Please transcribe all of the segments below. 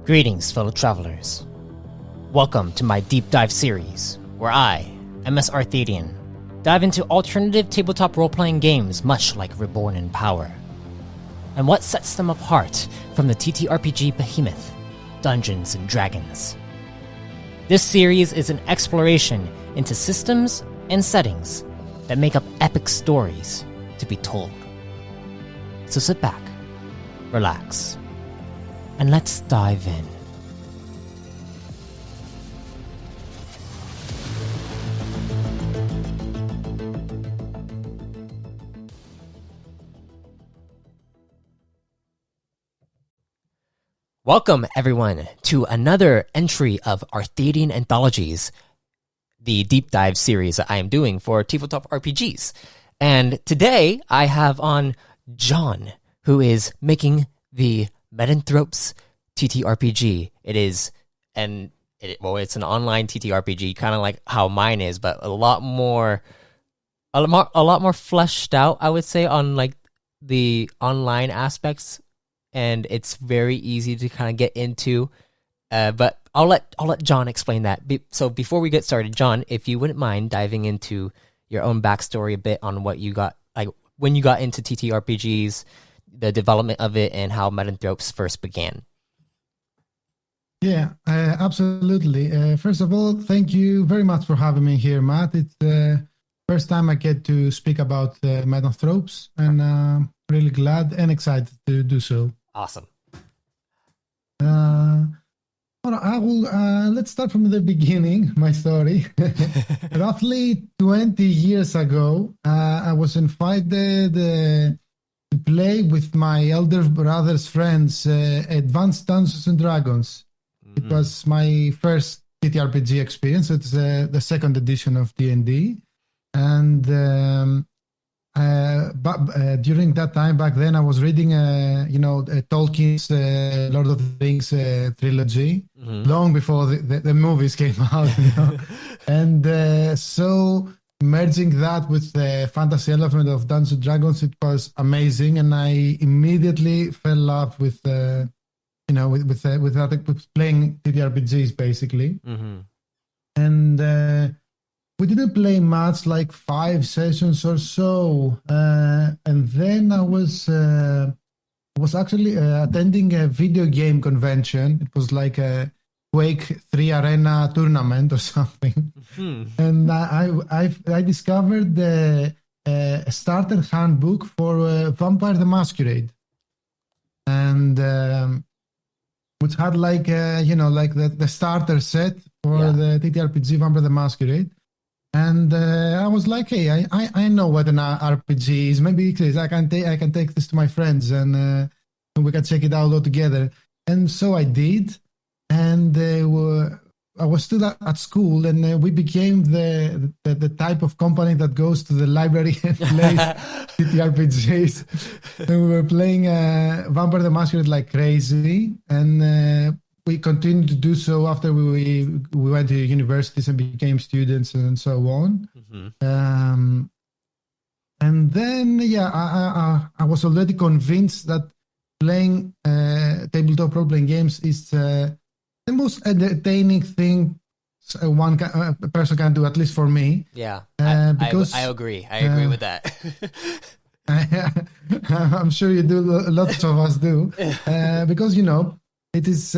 Greetings, fellow travelers. Welcome to my deep dive series, where I, MS Arthadian, dive into alternative tabletop role-playing games much like Reborn in Power, and what sets them apart from the TTRPG behemoth, Dungeons & Dragons. This series is an exploration into systems and settings that make up epic stories to be told. So sit back, relax, and let's dive in. Welcome, everyone, to another entry of Arthadian Anthologies, the deep dive series that I am doing for tabletop RPGs. And today, I have on John, who is making the Metanthropes TTRPG. It's an online TTRPG, kind of like how mine is, but a lot more fleshed out, I would say, on like the online aspects. And it's very easy to kind of get into, but I'll let John explain that. So before we get started, John, if you wouldn't mind diving into your own backstory a bit on what you got, like when you got into TTRPGs, the development of it, and how Metanthropes first began. Yeah, absolutely. First of all, thank you very much for having me here, Matt. It's the first time I get to speak about Metanthropes, and I'm really glad and excited to do so. Awesome. Let's start from the beginning, my story. Roughly 20 years ago, I was invited to play with my elder brother's friends Advanced Dungeons & Dragons. Mm-hmm. It was my first TTRPG experience. It's the second edition of D&D. And during that time, back then, I was reading, Tolkien's Lord of the Rings trilogy, mm-hmm. long before the movies came out. And so merging that with the fantasy element of Dungeons & Dragons, it was amazing, and I immediately fell in love with playing TTRPGs, basically. Mm-hmm. And we didn't play much, like 5 sessions or so, and then I was actually attending a video game convention. It was like a Quake 3 Arena tournament or something, mm-hmm. and I discovered the starter handbook for Vampire the Masquerade, and which had like the starter set for the TTRPG Vampire the Masquerade. And I was like, hey, I know what an RPG is. Maybe I can take this to my friends, and we can check it out all together. And so I did. And I was still at school, and we became the type of company that goes to the library and plays TTRPGs. And we were playing Vampire the Masquerade like crazy, and we continued to do so after we went to universities and became students and so on. Mm-hmm. And then, I was already convinced that playing tabletop role-playing games is the most entertaining thing a person can do, at least for me. Yeah, because I agree. I agree with that. I'm sure you do. Lots of us do, because it is.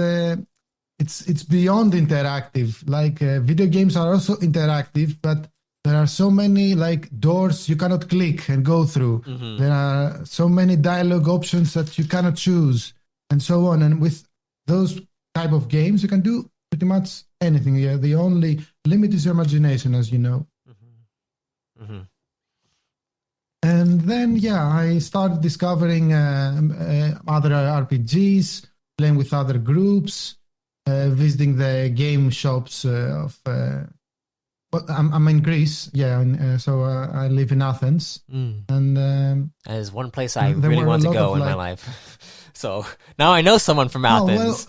It's beyond interactive. Like video games are also interactive, but there are so many like doors you cannot click and go through. Mm-hmm. There are so many dialogue options that you cannot choose, and so on. And with those type of games, you can do pretty much anything. Yeah, the only limit is your imagination, as you know. Mm-hmm. Mm-hmm. And then, I started discovering other RPGs, playing with other groups, visiting the game shops of. I'm in Greece, so I live in Athens, and that is one place I really want to go in my life. So now I know someone from Athens.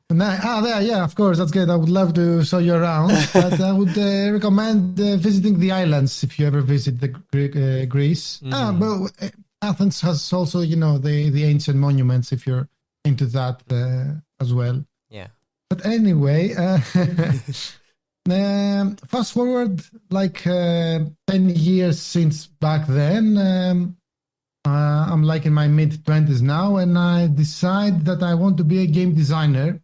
Of course, that's great. I would love to show you around, but I would recommend visiting the islands if you ever visit Greece. Mm-hmm. But Athens has also, the ancient monuments if you're into that as well. Yeah. But anyway, fast forward like 10 years since back then. I'm like in my mid-20s now, and I decide that I want to be a game designer.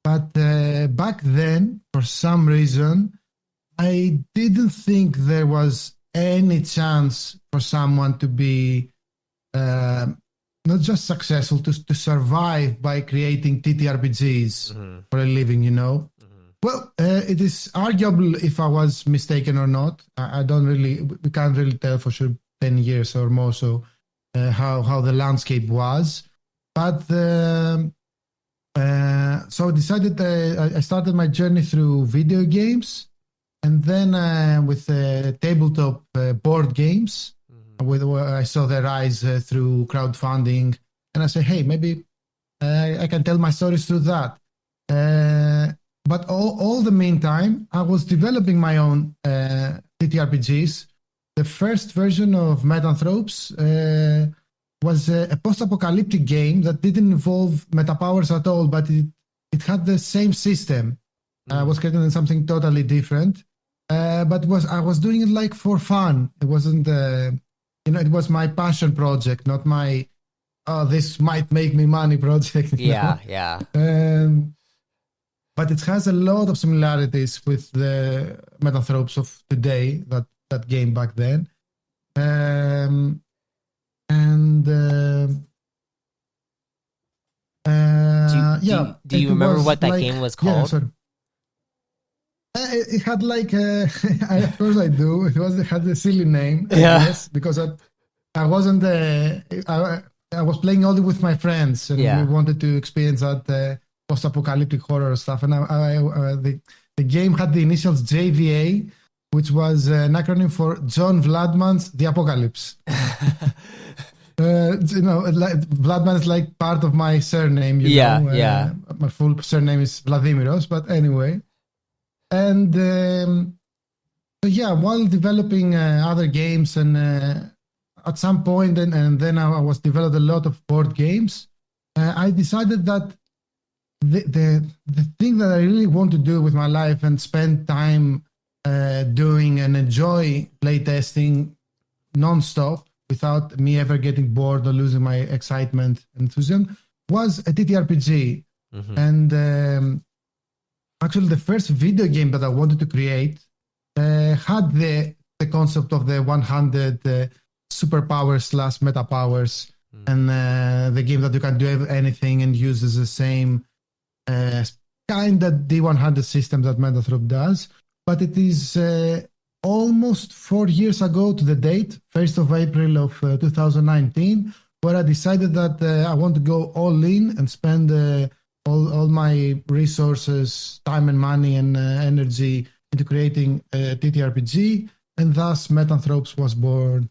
But back then, for some reason, I didn't think there was any chance for someone to be not just successful, to survive by creating TTRPGs for a living, you know? Well, it is arguable if I was mistaken or not. I don't really, we can't really tell for sure 10 years or more so how the landscape was. But so I decided I started my journey through video games, and then with tabletop board games. I saw their rise through crowdfunding, and I said, hey, maybe I can tell my stories through that. But all the meantime, I was developing my own TTRPGs. The first version of Metanthropes was a post-apocalyptic game that didn't involve meta powers at all, but it had the same system. I was creating something totally different, but I was doing it like for fun. It wasn't, it was my passion project, not my this might make me money project. Yeah, yeah. But it has a lot of similarities with the Metanthropes of today, that game back then. Do you remember what that game was called? Yeah, sorry. It had like, of course I do. It had a silly name, I guess, because I wasn't, I was playing only with my friends, and we wanted to experience that post-apocalyptic horror stuff. And the game had the initials JVA, which was an acronym for John Vladman's The Apocalypse. Vladman is like part of my surname. You know? My full surname is Vladimiros, but anyway. And while developing other games, and at some point, and then I was developed a lot of board games, I decided that the thing that I really want to do with my life and spend time doing and enjoy playtesting nonstop without me ever getting bored or losing my excitement and enthusiasm was a TTRPG. And actually, the first video game that I wanted to create had the concept of the 100 superpowers / meta powers, and the game that you can do anything and uses the same kind of D100 system that Metanthrope does. But it is almost 4 years ago to the date, 1st of April of 2019, where I decided that I want to go all in and spend all my resources, time and money and energy into creating a TTRPG, and thus Metanthropes was born.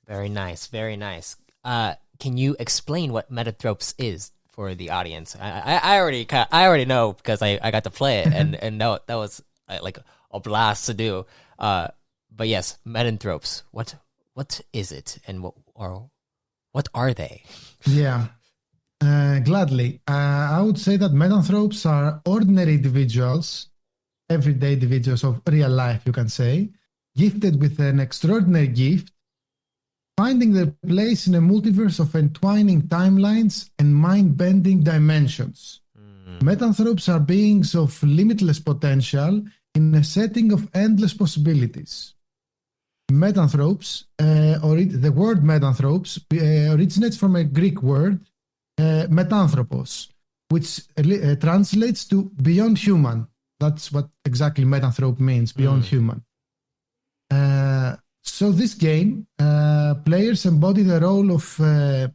Very nice, very nice. Can you explain what Metanthropes is for the audience? I already know because I got to play it, and no, that was like a blast to do. But yes, Metanthropes. What is it, and what are they? Yeah. Gladly. I would say that Metanthropes are ordinary individuals, everyday individuals of real life, you can say, gifted with an extraordinary gift, finding their place in a multiverse of entwining timelines and mind-bending dimensions. Metanthropes are beings of limitless potential in a setting of endless possibilities. Metanthropes, the word Metanthropes, originates from a Greek word, metanthropos, which translates to beyond human. That's what exactly Metanthrope means, beyond human. So this game, players embody the role of an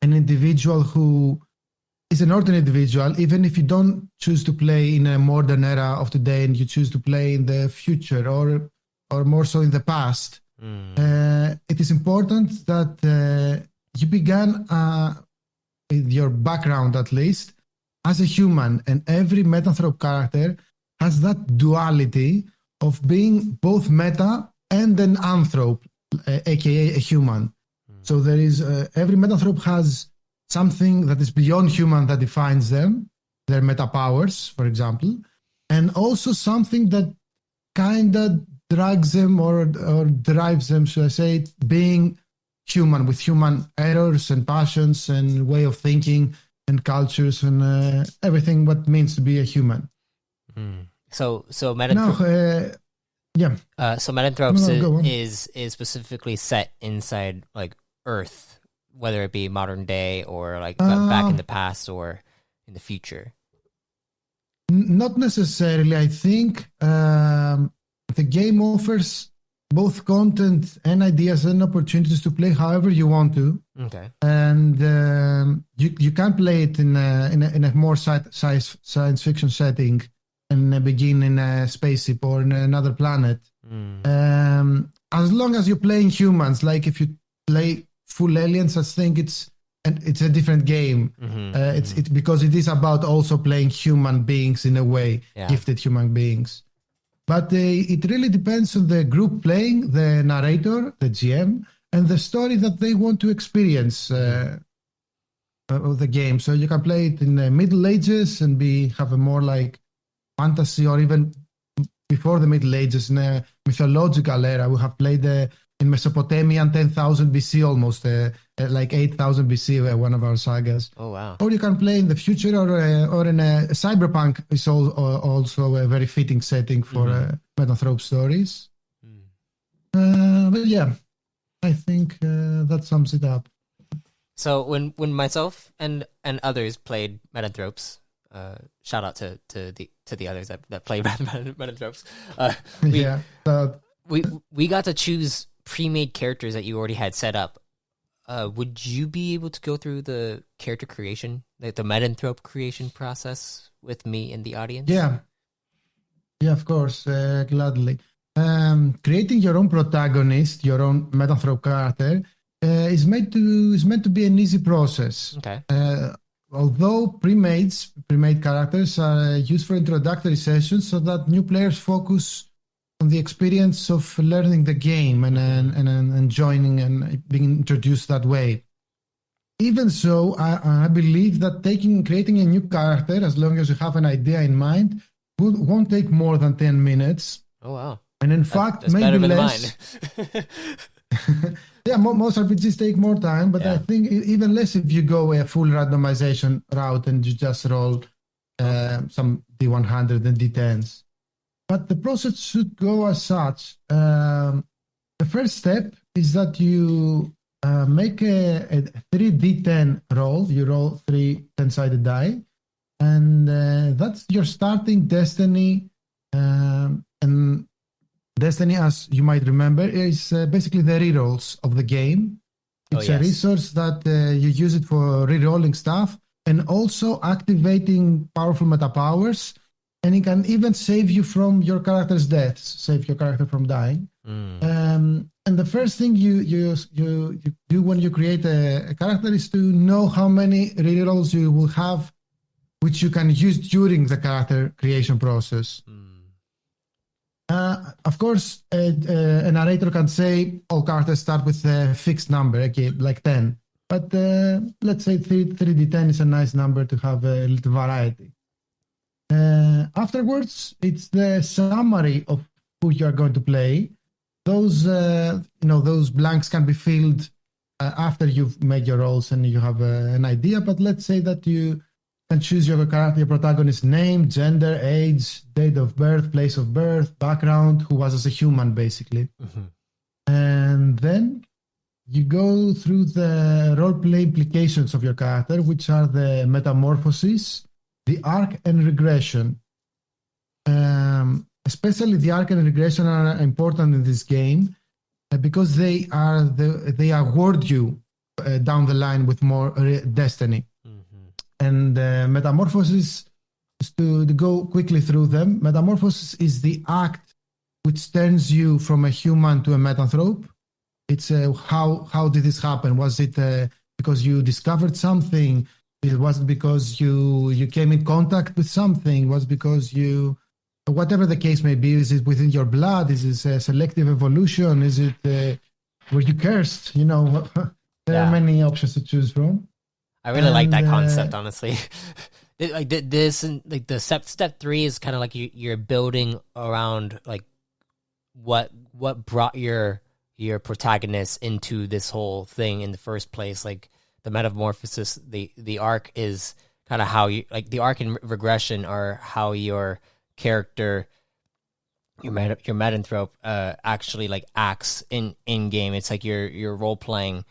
individual who is an ordinary individual, even if you don't choose to play in a modern era of today and you choose to play in the future or more so in the past. It is important that you began with your background, at least, as a human, and every Metanthrope character has that duality of being both meta and an anthrope, aka a human. So there is every Metanthrope has something that is beyond human that defines them, their meta powers, for example, and also something that kind of drags them or drives them, should I say, being human with human errors and passions and way of thinking and cultures and everything what means to be a human. So Metanthropes. So Metanthropes is specifically set inside like Earth, whether it be modern day or like back in the past or in the future. Not necessarily. I think the game offers both content and ideas and opportunities to play however you want to. Okay. And you can play it in a more science fiction setting and begin in a spaceship or in another planet. As long as you're playing humans, like if you play full aliens, I think it's a different game. It's because it is about also playing human beings in a way, gifted human beings. But it really depends on the group playing, the narrator, the GM, and the story that they want to experience of the game. So you can play it in the Middle Ages and have a more like fantasy, or even before the Middle Ages in a mythological era. We have played in Mesopotamia in 10,000 BC almost, like 8,000 BC, one of our sagas. Oh, wow. Or you can play in the future or in a cyberpunk is also a very fitting setting for Metanthrope stories. But yeah, I think that sums it up. So when myself and others played Metanthropes, shout out to the others that play Metanthropes, we got to choose pre-made characters that you already had set up. Would you be able to go through the character creation, like the Metanthrope creation process with me in the audience? Yeah, of course, gladly. Creating your own protagonist, your own Metanthrope character, is meant to be an easy process. Okay. Although pre-made characters are used for introductory sessions so that new players focus on the experience of learning the game and joining and being introduced that way. Even so, I believe that creating a new character, as long as you have an idea in mind, won't take more than 10 minutes. Oh, wow. And in fact, that's maybe better less. Than mine. Yeah, most RPGs take more time, but I think even less if you go a full randomization route and you just roll some D100 and D10s. But the process should go as such. The first step is that you make a 3D10 roll. You roll 3 10-sided die. And that's your starting Destiny. And Destiny, as you might remember, is basically the rerolls of the game. It's a resource that you use it for rerolling stuff and also activating powerful meta powers. And it can even save you from your character's deaths, save your character from dying. And the first thing you do when you create a character is to know how many rerolls you will have, which you can use during the character creation process. Of course, a narrator can say all characters start with a fixed number, okay, like 10. But let's say 3d10 is a nice number to have a little variety. Afterwards, it's the summary of who you are going to play. Those those blanks can be filled after you've made your roles and you have an idea. But let's say that you can choose your character, your protagonist's name, gender, age, date of birth, place of birth, background, who was as a human, basically. And then you go through the roleplay implications of your character, which are the metamorphoses, the arc and regression. Especially the arc and regression are important in this game because they award you down the line with more destiny. And metamorphosis, to go quickly through them, metamorphosis is the act which turns you from a human to a metanthrope. It's how did this happen? Was it because you discovered something? Was it because you came in contact with something? Was it because whatever the case may be, is it within your blood? Is it a selective evolution? Is it were you cursed? There are many options to choose from. I really like that concept, And honestly. This and like the step 3 is kind of like you're building around like what brought your protagonist into this whole thing in the first place. Like the metamorphosis, the arc is kind of how you like the arc and regression are how your character, your Metanthrope, actually like acts in game. It's like your role playing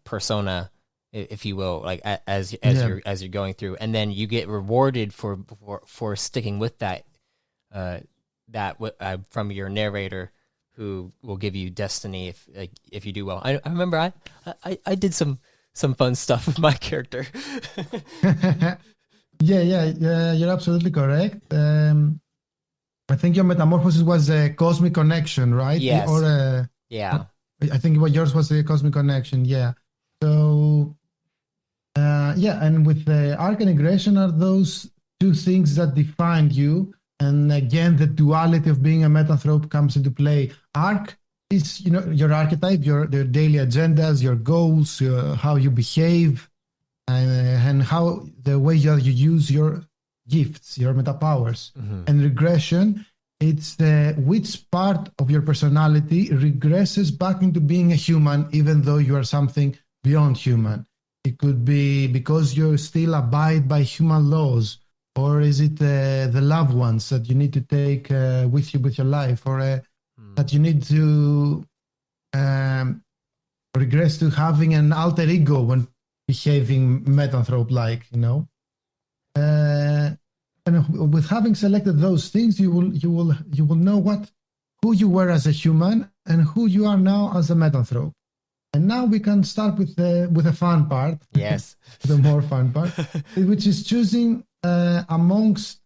persona, if you will, like as yeah, you're going through, and then you get rewarded for sticking with that from your narrator, who will give you destiny if you do well. I remember I did some fun stuff with my character. yeah, you're absolutely correct. I think your metamorphosis was a cosmic connection, right? Yes. Or yeah. I think what yours was a cosmic connection. Yeah. So yeah, and with the arc and aggression are those two things that define you. And again, the duality of being a metanthrope comes into play. Arc is, your archetype, your daily agendas, your goals, how you behave, and how the way you use your gifts, your meta powers. Mm-hmm. And regression, it's which part of your personality regresses back into being a human, even though you are something beyond human. It could be because you still abide by human laws, or is it the loved ones that you need to take with you with your life, or that you need to regress to having an alter ego when behaving metanthrope-like, and with having selected those things, you will know who you were as a human and who you are now as a metanthrope. And now we can start with the fun part. Yes. The more fun part, which is choosing amongst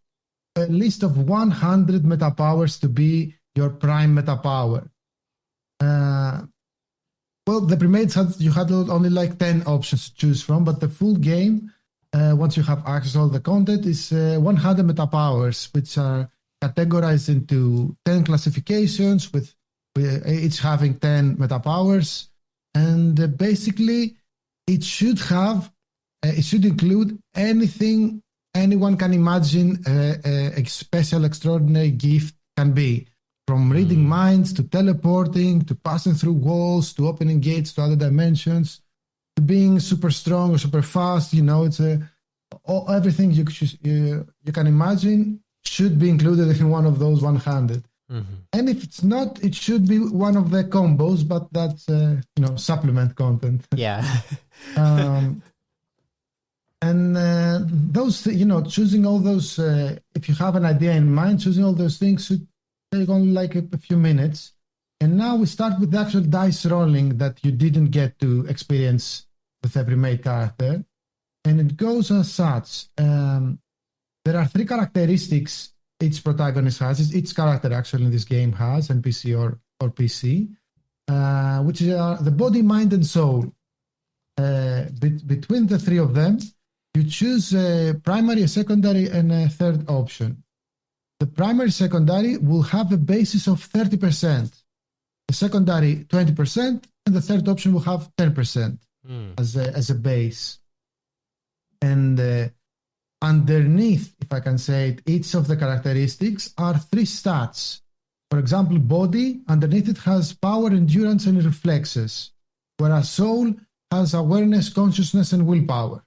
a list of 100 meta powers to be your prime meta power. Well, the primates you had only like 10 options to choose from, but the full game, once you have access to all the content, is 100 meta powers, which are categorized into 10 classifications, with each having 10 meta powers. And basically, it should include anything anyone can imagine a special, extraordinary gift can be. From reading minds, to teleporting, to passing through walls, to opening gates to other dimensions, to being super strong or super fast. It's everything you can imagine should be included in one of those 100. Mm-hmm. And if it's not, it should be one of the combos, but that's supplement content. Yeah. And those, choosing all those, if you have an idea in mind, choosing all those things should take only like a few minutes. And now we start with the actual dice rolling that you didn't get to experience with every made character. And it goes as such. There are 3 characteristics each protagonist has. Each character actually in this game has, NPC or PC, which are the body, mind, and soul. Between the 3 of them, you choose a primary, a secondary, and a third option. The primary secondary will have a basis of 30%, the secondary 20%, and the third option will have 10% as a base. And underneath, if I can say it, each of the characteristics are 3 stats. For example, body, underneath it has power, endurance, and reflexes, whereas soul has awareness, consciousness, and willpower.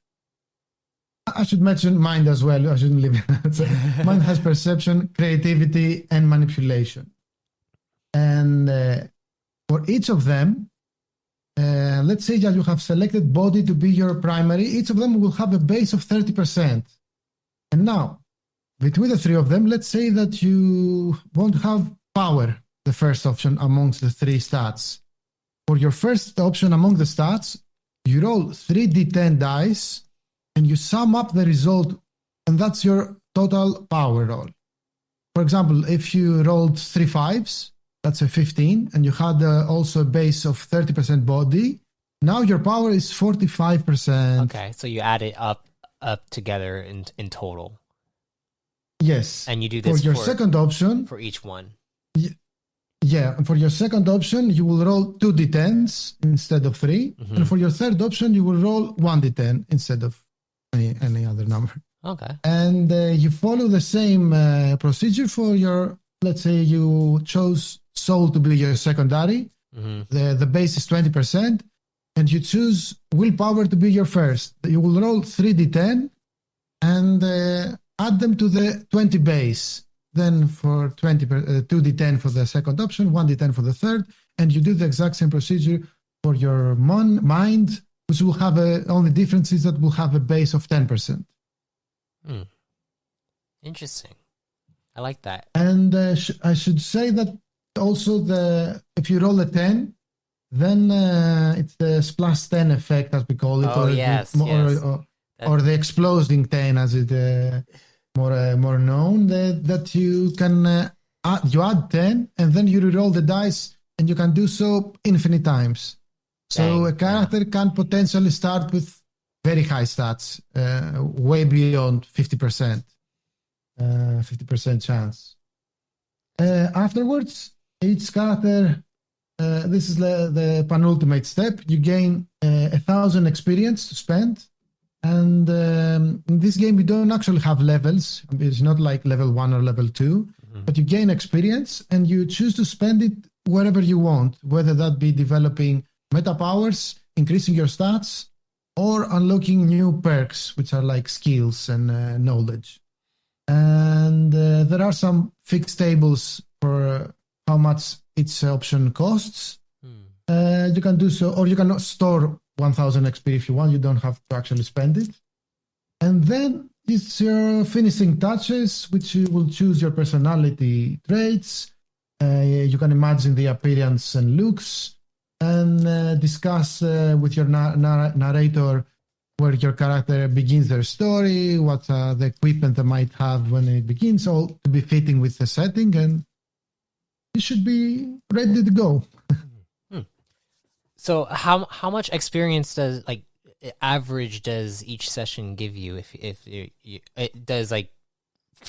I should mention mind as well. I shouldn't leave it. Mind has perception, creativity, and manipulation. And for each of them, let's say that you have selected body to be your primary. Each of them will have a base of 30%. And now, between the 3 of them, let's say that you won't have power, the first option amongst the 3 stats. For your first option among the stats, you roll 3d10 dice, and you sum up the result, and that's your total power roll. For example, if you rolled 3 5s, that's a 15, and you had also a base of 30% body, now your power is 45%. Okay, so you add it up together in total. Yes. And you do this for your second option for each one. Yeah, and for your second option, you will roll 2d10s instead of 3. Mm-hmm. And for your third option, you will roll 1d10 instead of any other number. Okay. And you follow the same procedure for your, let's say you chose soul to be your secondary. Mm-hmm. The base is 20%, and you choose willpower to be your first. You will roll 3d10 and add them to the 20 base. Then for 2d10 for the second option, 1d10 for the third, and you do the exact same procedure for your mind, which will have only difference is that will have a base of 10%. Interesting. I like that. And I should say that also if you roll a 10, then it's the plus 10 effect, as we call it. Oh, yes. Or the exploding 10, as it more known, that you can you add 10 and then you reroll the dice, and you can do so infinite times. So a character can potentially start with very high stats, way beyond 50%, 50% chance. Afterwards, each character, this is the penultimate step. You gain 1,000 experience to spend. And in this game, you don't actually have levels. It's not like level 1 or level 2, but you gain experience and you choose to spend it wherever you want, whether that be developing meta powers, increasing your stats, or unlocking new perks, which are like skills and knowledge. And there are some fixed tables for how much each option costs. You can do so, or you can store 1,000 XP if you want. You don't have to actually spend it. And then it's your finishing touches, which you will choose your personality traits. You can imagine the appearance and looks, and discuss with your narrator where your character begins their story, what the equipment they might have when it begins, all to be fitting with the setting, and you should be ready to go. So how much experience does average does each session give you if it does like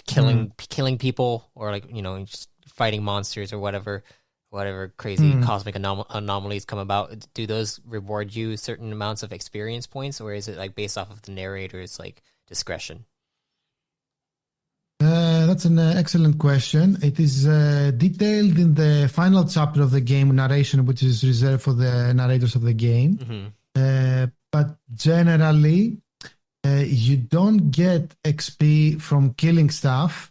killing people or just fighting monsters or whatever crazy cosmic anomalies come about? Do those reward you certain amounts of experience points, or is it like based off of the narrator's like discretion? That's an excellent question. It is detailed in the final chapter of the game narration, which is reserved for the narrators of the game. But generally, you don't get XP from killing stuff,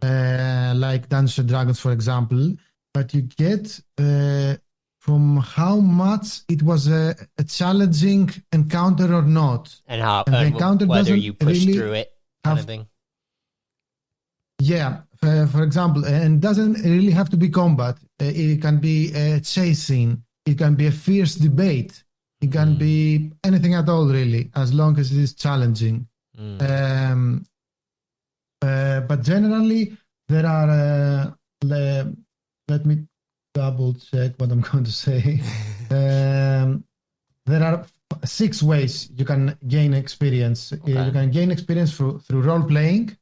like Dungeons and Dragons, for example, but you get from how much it was a challenging encounter or not. And how the encounter whether you push really through it kind of thing. Yeah, for example, and doesn't really have to be combat. It can be a chasing. It can be a fierce debate. It can be anything at all, really, as long as it is challenging. But generally, there are, let me double check what I'm going to say. There are 6 ways you can gain experience. Okay. You can gain experience through role-playing,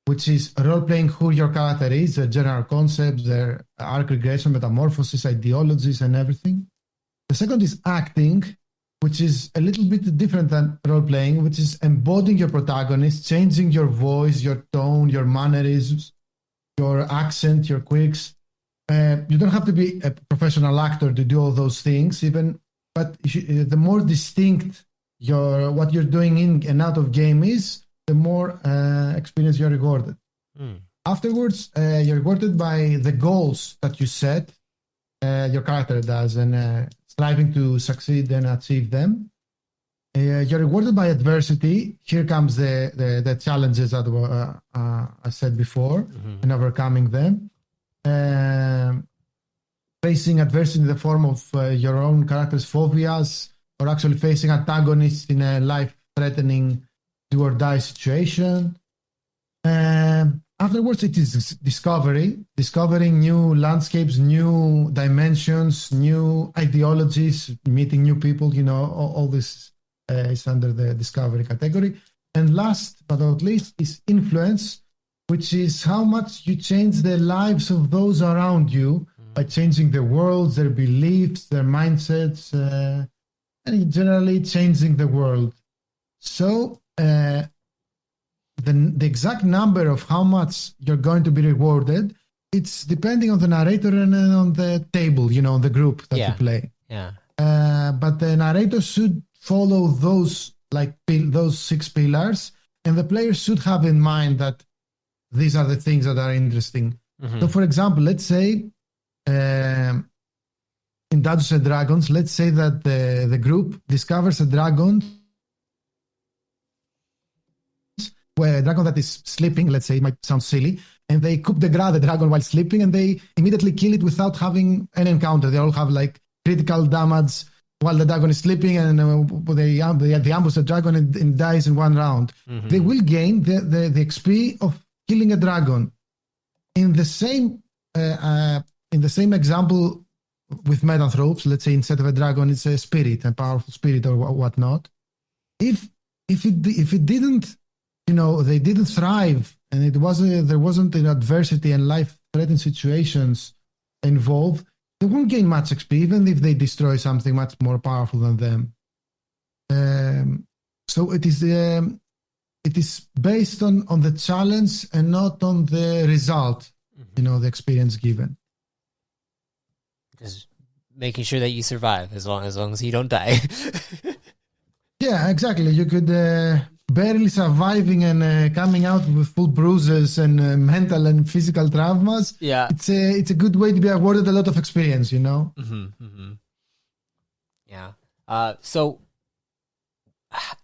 which is role-playing who your character is, the general concepts, their arc regression, metamorphosis, ideologies, and everything. The second is acting, which is a little bit different than role-playing, which is embodying your protagonist, changing your voice, your tone, your mannerisms, your accent, your quirks. You don't have to be a professional actor to do all those things, but the more distinct what you're doing in and out of game is, the more experience you're rewarded. Afterwards, you're rewarded by the goals that you set, your character does, and striving to succeed and achieve them. You're rewarded by adversity. Here comes the challenges that I said before, and overcoming them. Facing adversity in the form of your own character's phobias, or actually facing antagonists in a life-threatening do-or-die situation. Afterwards, it is discovering new landscapes, new dimensions, new ideologies, meeting new people. All this is under the discovery category. And last but not least is influence, which is how much you change the lives of those around you by changing their worlds, their beliefs, their mindsets, and generally changing the world. So the exact number of how much you're going to be rewarded, it's depending on the narrator and on the table, on the group that you play. Yeah. But the narrator should follow those those 6 pillars, and the players should have in mind that these are the things that are interesting. So, for example, let's say in Dungeons and Dragons, let's say that the group discovers a dragon, a dragon that is sleeping. Let's say, it might sound silly, and they coup de grace the dragon while sleeping, and they immediately kill it without having an encounter. They all have critical damage while the dragon is sleeping, and they ambush the dragon and dies in 1 round. They will gain the XP of killing a dragon. In the same example with Metanthropes, let's say instead of a dragon, it's a spirit, a powerful spirit or whatnot. If it didn't, they didn't thrive, and there wasn't an adversity and life-threatening situations involved, they won't gain much XP, even if they destroy something much more powerful than them. So it is based on the challenge and not on the result, the experience given. Just making sure that you survive as long as you don't die. Yeah, exactly. You could barely surviving and coming out with full bruises and mental and physical traumas. Yeah, it's a good way to be awarded a lot of experience. Yeah. So,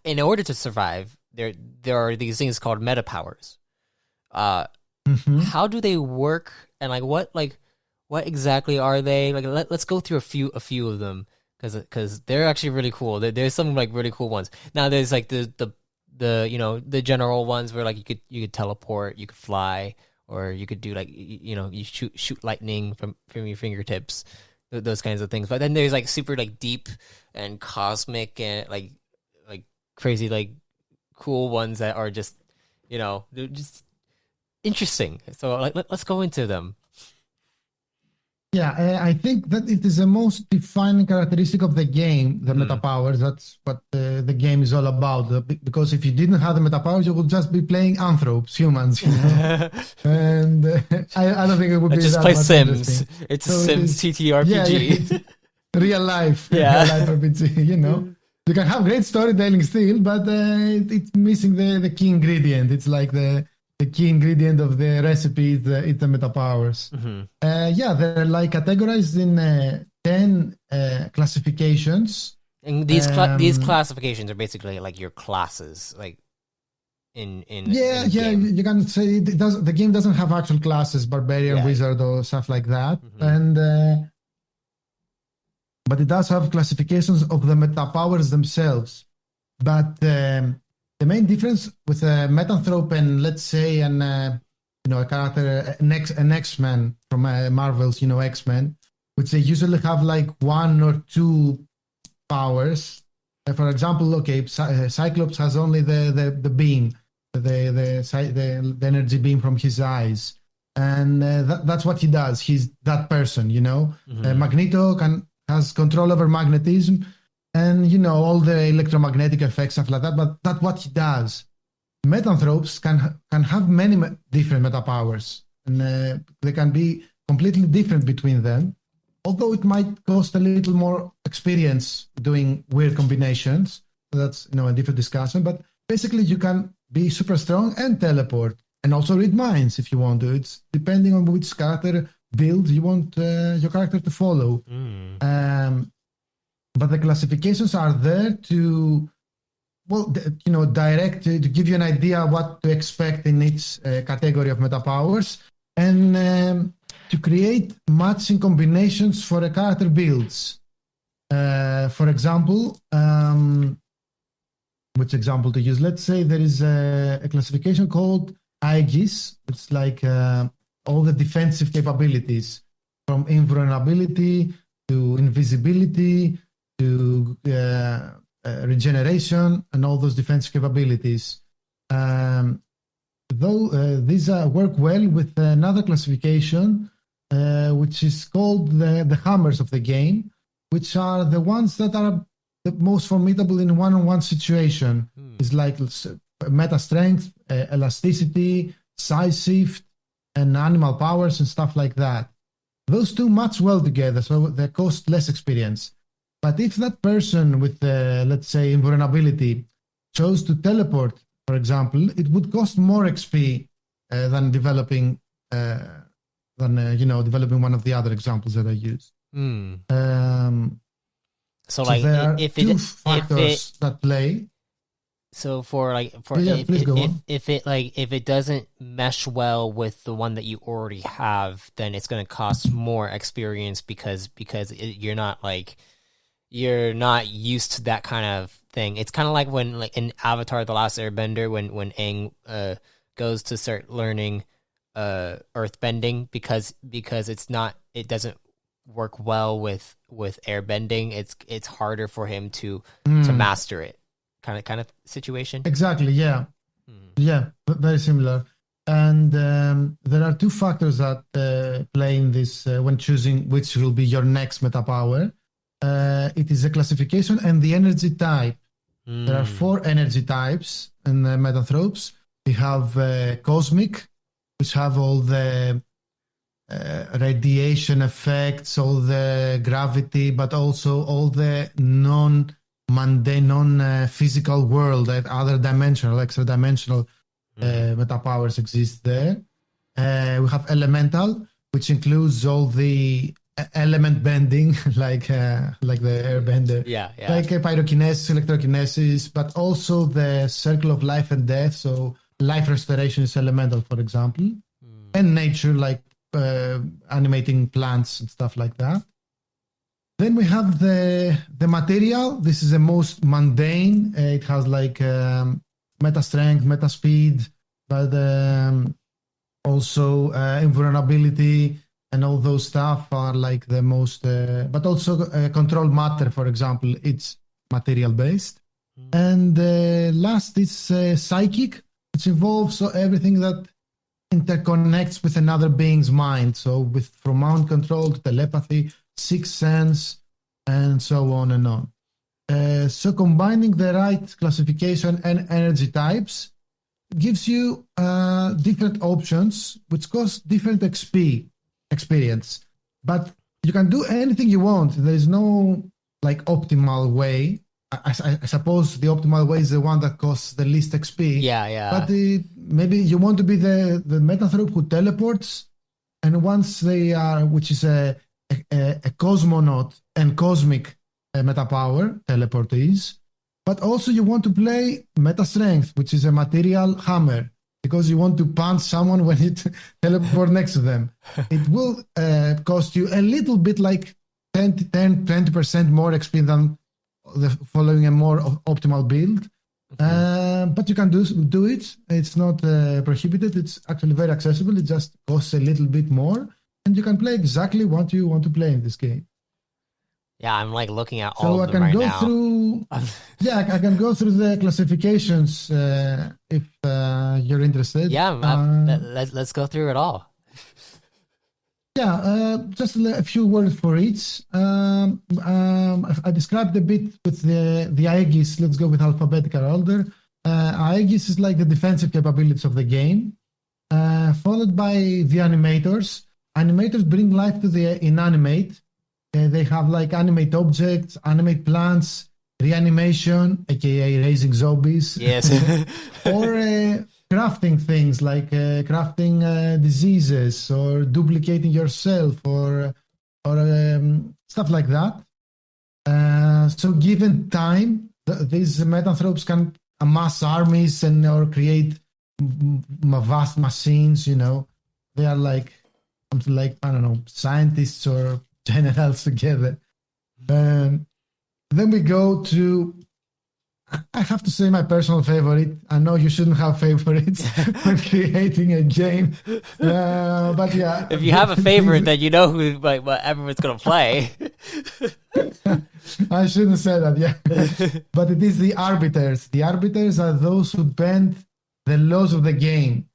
in order to survive, there are these things called meta powers. How do they work, and what exactly are they? Let's go through a few of them, because they're actually really cool. There's some really cool ones. Now there's the general ones where you could teleport, you could fly, or you could do you shoot lightning from your fingertips, those kinds of things. But then there's super deep and cosmic and crazy cool ones that are just they're just interesting. So let's go into them. Yeah, I think that it is the most defining characteristic of the game, the meta powers. That's what the game is all about. Because if you didn't have the meta powers, you would just be playing anthropes, humans. And I don't think it would be just that play much Sims. It's a Sims TTRPG. Yeah, real life, real life RPG. You can have great storytelling still, but it's missing the key ingredient. It's the key ingredient of the recipe is the meta powers. They're categorized in 10 classifications. And these classifications are basically your classes, in game. You can say the game doesn't have actual classes, barbarian, wizard, or stuff like that, but it does have classifications of the meta powers themselves. But the main difference with a Metanthrope and, let's say, a character, an X-Men from Marvel's, X-Men, which they usually have 1 or 2 powers. For example, Cyclops has only the beam, the energy beam from his eyes, and that's what he does. He's that person, Magneto has control over magnetism. And, all the electromagnetic effects, stuff like that, but that's what he does. Metanthropes can have many different meta powers, and they can be completely different between them, although it might cost a little more experience doing weird combinations. That's, a different discussion, but basically you can be super strong and teleport, and also read minds if you want to. It's depending on which character build you want your character to follow. But the classifications are there to, direct to give you an idea what to expect in each category of meta powers, and to create matching combinations for a character builds. For example, which example to use? Let's say there is a classification called Aegis. It's all the defensive capabilities, from invulnerability to invisibility to regeneration, and all those defensive capabilities. Though these work well with another classification which is called the hammers of the game, which are the ones that are the most formidable in one-on-one situation. It's like meta strength, elasticity, size shift, and animal powers and stuff like that. Those two match well together, so they cost less experience. But if that person with, let's say, invulnerability chose to teleport, for example, it would cost more XP than developing developing one of the other examples that I used. So like there are if two factors that play. So if it doesn't mesh well with the one that you already have, then it's going to cost more experience because you're not used to that kind of thing. It's kind of like when like in Avatar: The Last Airbender when Aang goes to start learning earthbending because it doesn't work well with airbending. It's harder for him to master it. Kind of situation. Exactly. Yeah. Yeah. Very similar. And there are two factors that play in this when choosing which will be your next meta power. It is the classification and the energy type. There are 4 energy types in the Metanthropes. We have cosmic, which have all the radiation effects, all the gravity, but also all the non-mundane, non-physical world, that other dimensional, extra-dimensional meta powers exist there. We have elemental, which includes all the element bending, like the airbender, like pyrokinesis, electrokinesis, but also the circle of life and death. So life restoration is elemental, for example, and nature, like animating plants and stuff like that. Then we have the material. This is the most mundane. It has like meta strength, meta speed, but also invulnerability and all those stuff are like the most. But also control matter, for example, it's material based. And last is psychic, which involves everything that interconnects with another being's mind. So from mind control to telepathy, sixth sense, and so on and on. So combining the right classification and energy types gives you different options, which cost different XP experience. But you can do anything you want. There is no like optimal way. I suppose the optimal way is the one that costs the least XP. Yeah. But maybe you want to be the Metanthrope who teleports, and once they are, which is a cosmonaut and cosmic meta power, teleport is. But also you want to play meta strength, which is a material hammer, because you want to punch someone when you teleport next to them. It will cost you a little bit like 20% more XP than following a more optimal build. But you can do it. It's not prohibited. It's actually very accessible. It just costs a little bit more, and you can play exactly what you want to play in this game. Yeah, I'm like looking at all of them right now. I can go through the classifications if you're interested. Yeah, let's go through it all. Yeah, just a few words for each. I described a bit with the Aegis. Let's go with alphabetical order. Aegis is like the defensive capabilities of the game, followed by the animators. Animators bring life to the inanimate. They have like animate objects, animate plants, reanimation, aka raising zombies. Yes. Or crafting things like crafting diseases or duplicating yourself or stuff like that. So given time, these Metanthropes can amass armies or create vast machines. They are like something like, I don't know, scientists or generals together. Then we go to, I have to say, my personal favorite. I know you shouldn't have favorites when creating a game, but yeah. If you have a favorite, then you know who what everyone's gonna play. I shouldn't say that, yeah. But it is the arbiters. The arbiters are those who bend the laws of the game.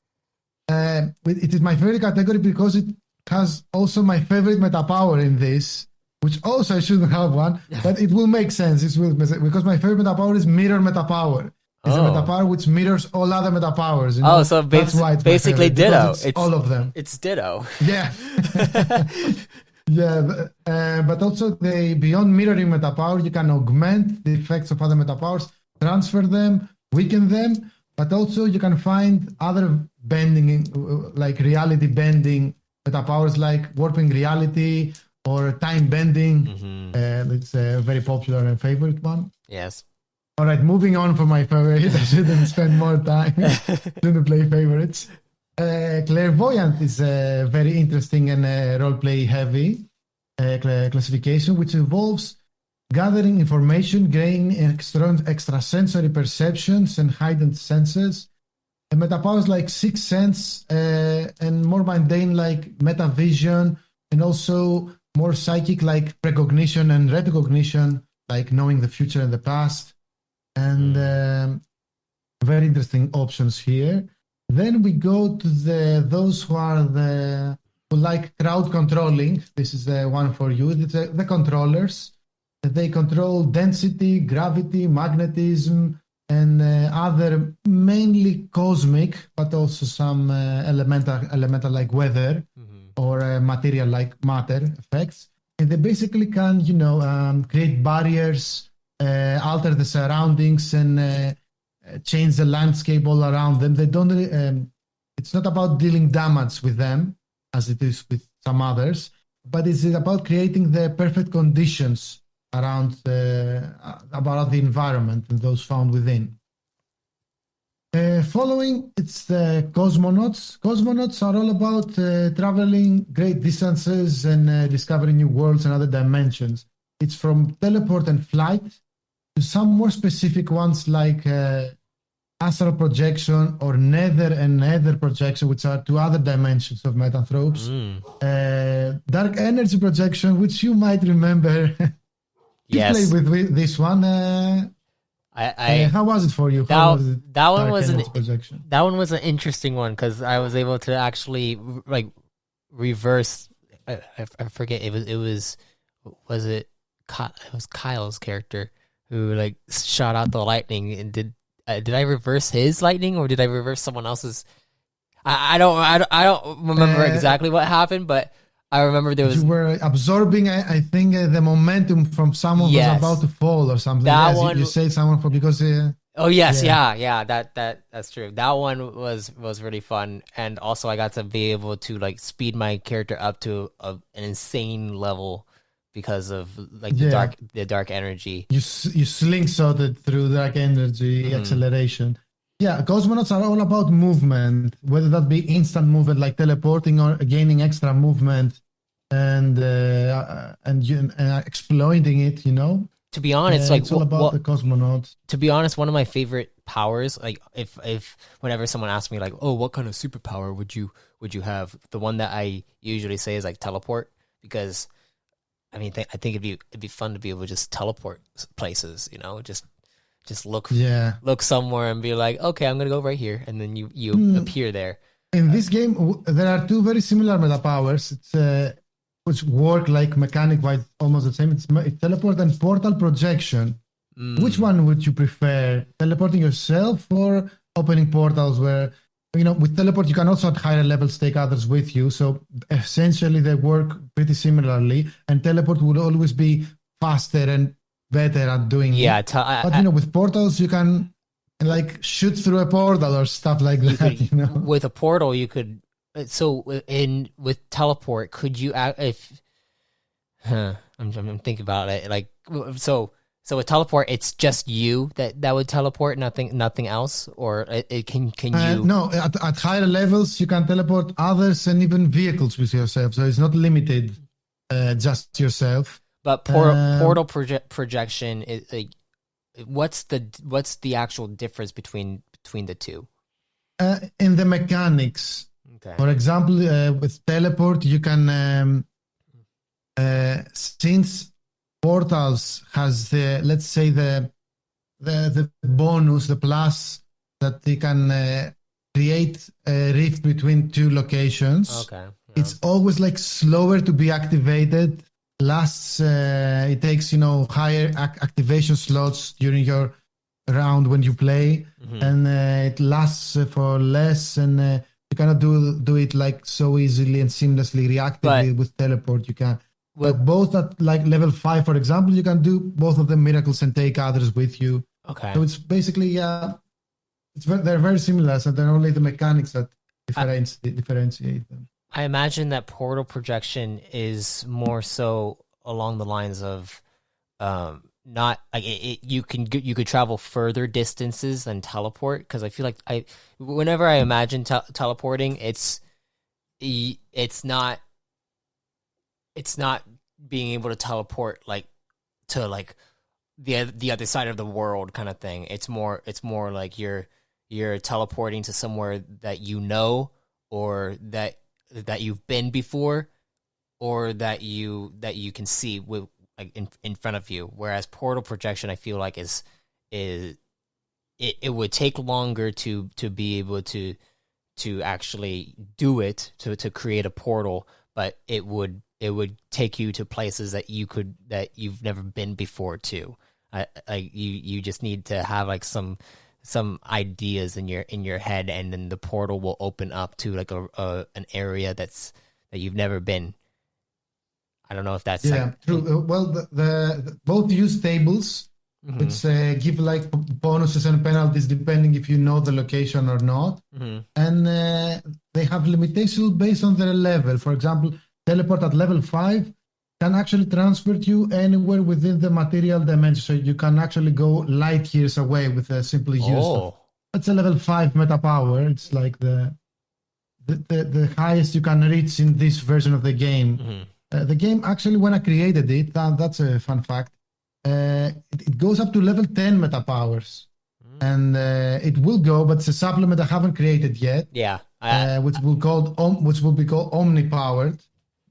It is my favorite category because has also my favorite meta power in this, which also I shouldn't have one, but it will make sense. It will, because my favorite meta power is mirror meta power. It's a meta power which mirrors all other meta powers. You know? So that's why it's basically Ditto. It's all of them. It's Ditto. Yeah. Yeah, but also beyond mirroring meta power, you can augment the effects of other meta powers, transfer them, weaken them, but also you can find other bending, like reality bending meta powers, like warping reality or time bending. It's a very popular and favorite one. Yes. All right, moving on from my favorite. I shouldn't spend more time. Shouldn't play favorites. Clairvoyant is a very interesting and roleplay heavy classification, which involves gathering information, gaining extrasensory perceptions and heightened senses. And meta powers like Sixth Sense and more mundane like metavision, and also more psychic like precognition and retrocognition, like knowing the future and the past. And very interesting options here. Then we go to those who like crowd controlling. This is the one for you. The controllers. They control density, gravity, magnetism, and other mainly cosmic, but also some elemental like weather or material like matter effects. And they basically can, create barriers, alter the surroundings, and change the landscape all around them. They don't. It's not about dealing damage with them, as it is with some others, but it's about creating the perfect conditions around about the environment and those found within. Following, it's the cosmonauts. Cosmonauts are all about traveling great distances and discovering new worlds and other dimensions. It's from teleport and flight to some more specific ones like astral projection or nether and nether projection, which are two other dimensions of Metanthropes. Dark energy projection, which you might remember. You Yes. played with this one. How was it for you? That one was an interesting one because I was able to actually like reverse. I forget it was Kyle's character who like shot out the lightning, and did I reverse his lightning or did I reverse someone else's? I don't remember exactly what happened, but I remember there was... You were absorbing, I think, the momentum from someone who's about to fall or something. That one... You say someone because... oh, yes, yeah, that's true. That one was really fun, and also I got to be able to like speed my character up to an insane level because of like the dark energy. You slingshotted through dark energy acceleration. Yeah, cosmonauts are all about movement, whether that be instant movement like teleporting or gaining extra movement and exploiting it. To be honest, it's all about the cosmonauts. To be honest, one of my favorite powers, like if whenever someone asks me like, oh, what kind of superpower would you have? The one that I usually say is like teleport, because I mean, I think it'd be fun to be able to just teleport places, just look somewhere and be like, okay, I'm gonna go right here, and then you appear there. In this game, there are two very similar meta powers. It's which work like mechanic-wise almost the same. It's teleport and portal projection. Which one would you prefer? Teleporting yourself or opening portals where, with teleport, you can also at higher levels take others with you. So essentially they work pretty similarly, and teleport would always be faster and better at doing it. But with portals, you can like shoot through a portal or stuff like that. With a portal, you could... So with teleport, could you I'm thinking about it. Like so with teleport, it's just you that would teleport, nothing else, or can you? No, at higher levels you can teleport others and even vehicles with yourself. So it's not limited just yourself. But portal projection is like, what's the actual difference between the two? In the mechanics. Okay. For example, with teleport, you can, since portals has the, let's say the bonus, the plus that they can create a rift between two locations. Okay. It's always like slower to be activated. Lasts. It takes higher activation slots during your round when you play, and it lasts for less, and you cannot do it like so easily and seamlessly reactively with teleport. You can. But both at like level 5, for example, you can do both of them miracles and take others with you. Okay. So it's basically they're very similar. So they're only the mechanics that differentiate them. I imagine that portal projection is more so along the lines of not like you could travel further distances than teleport, because I feel like whenever I imagine teleporting, it's not being able to teleport like to like the other side of the world kind of thing. It's more like you're teleporting to somewhere that or that you've been before, or that you can see with like in front of you. Whereas portal projection, I feel like it would take longer to be able to actually do it, to create a portal, but it would take you to places that you've never been before too. You just need to have like some ideas in your head, and then the portal will open up to like an area that you've never been. I don't know if that's true. Well, the both use tables, which give like bonuses and penalties depending if you know the location or not, and they have limitations based on their level. For example, teleport at level 5 can actually transport you anywhere within the material dimension, so you can actually go light years away with a simple use. That's a level 5 meta power. It's like the highest you can reach in this version of the game. The game actually, when I created it, that's a fun fact, it goes up to level 10 meta powers, and it will go, but it's a supplement I haven't created yet. Yeah, which will be called omni powered.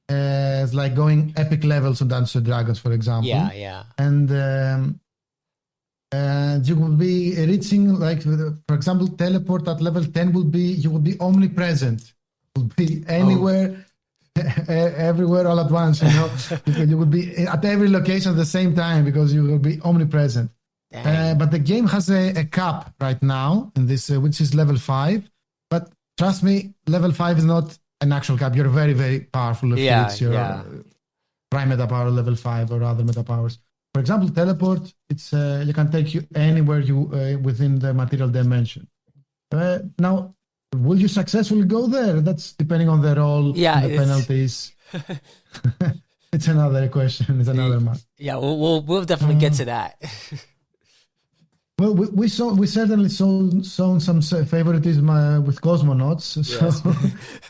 It's like going epic levels on Dungeons and Dragons, for example. Yeah. And you will be reaching, like, for example, teleport at level 10 you will be omnipresent. Will be anywhere, everywhere, all at once. You will be at every location at the same time because you will be omnipresent. But the game has a cap right now in this, which is level 5. But trust me, level 5 is not an actual cap. You're very, very powerful if it's your prime meta power level 5 or other meta powers. For example, teleport, it's you can take you anywhere within the material dimension. Now, will you successfully go there? That's depending on the role, the penalties. It's another question. It's another matter. Yeah, we'll definitely get to that. Well, we certainly shown some favoritism with cosmonauts. So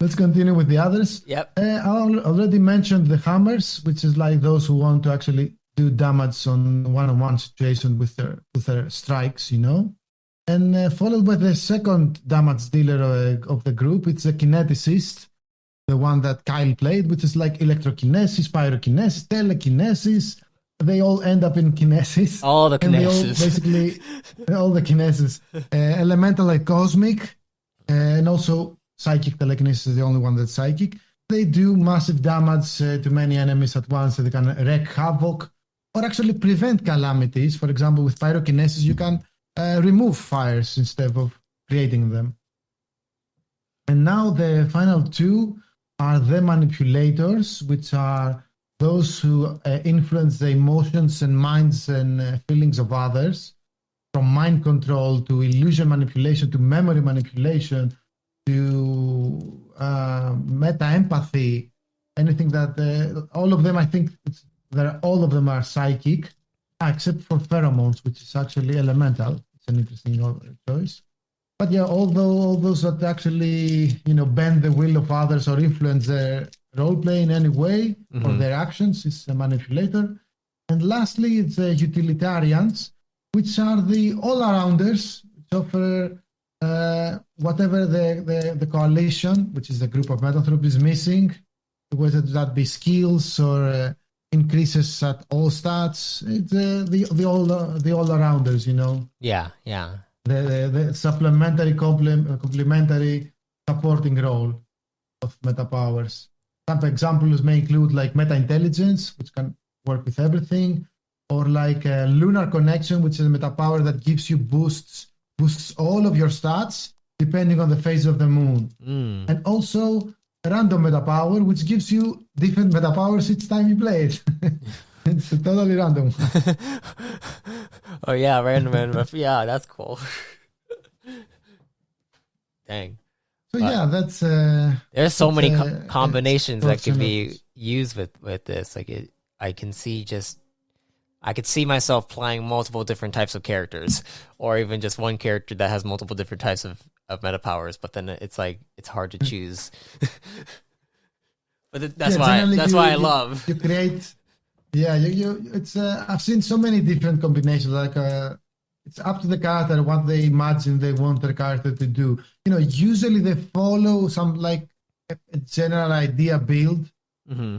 let's continue with the others. Yep. I already mentioned the hammers, which is like those who want to actually do damage on one-on-one situation with their strikes, And followed by the second damage dealer of the group, it's the kineticist, the one that Kyle played, which is like electrokinesis, pyrokinesis, telekinesis. They all end up in kinesis. All the kinesis. Basically, all the kinesis. Elemental like cosmic, and also psychic telekinesis is the only one that's psychic. They do massive damage to many enemies at once. So they can wreak havoc or actually prevent calamities. For example, with pyrokinesis, you can remove fires instead of creating them. And now the final two are the manipulators, which are those who influence the emotions and minds and feelings of others, from mind control to illusion manipulation to memory manipulation to meta-empathy, anything that all of them, I think all of them are psychic, except for pheromones, which is actually elemental. It's an interesting choice. But yeah, although all those that actually, bend the will of others or influence their role play in any way or their actions is a manipulator. And lastly, it's the utilitarians, which are the all-arounders, which offer whatever the coalition, which is the group of Metanthropes, is missing, whether that be skills or increases at all stats. It's the all-arounders, Yeah. The supplementary, complementary supporting role of meta powers. Some examples may include like meta intelligence, which can work with everything, or like a lunar connection, which is a meta power that gives you boosts all of your stats depending on the phase of the moon. And also a random meta power, which gives you different meta powers each time you play it. It's totally random. Oh yeah, random. Yeah, that's cool. Dang. So yeah, that's there's so many combinations that can fortunate. be used with this. Like I could see myself playing multiple different types of characters, or even just one character that has multiple different types of meta powers. But then it's like it's hard to choose. But that's why I love you create. Yeah, it's. I've seen so many different combinations. Like it's up to the character what they imagine they want their character to do. Usually they follow some like a general idea build.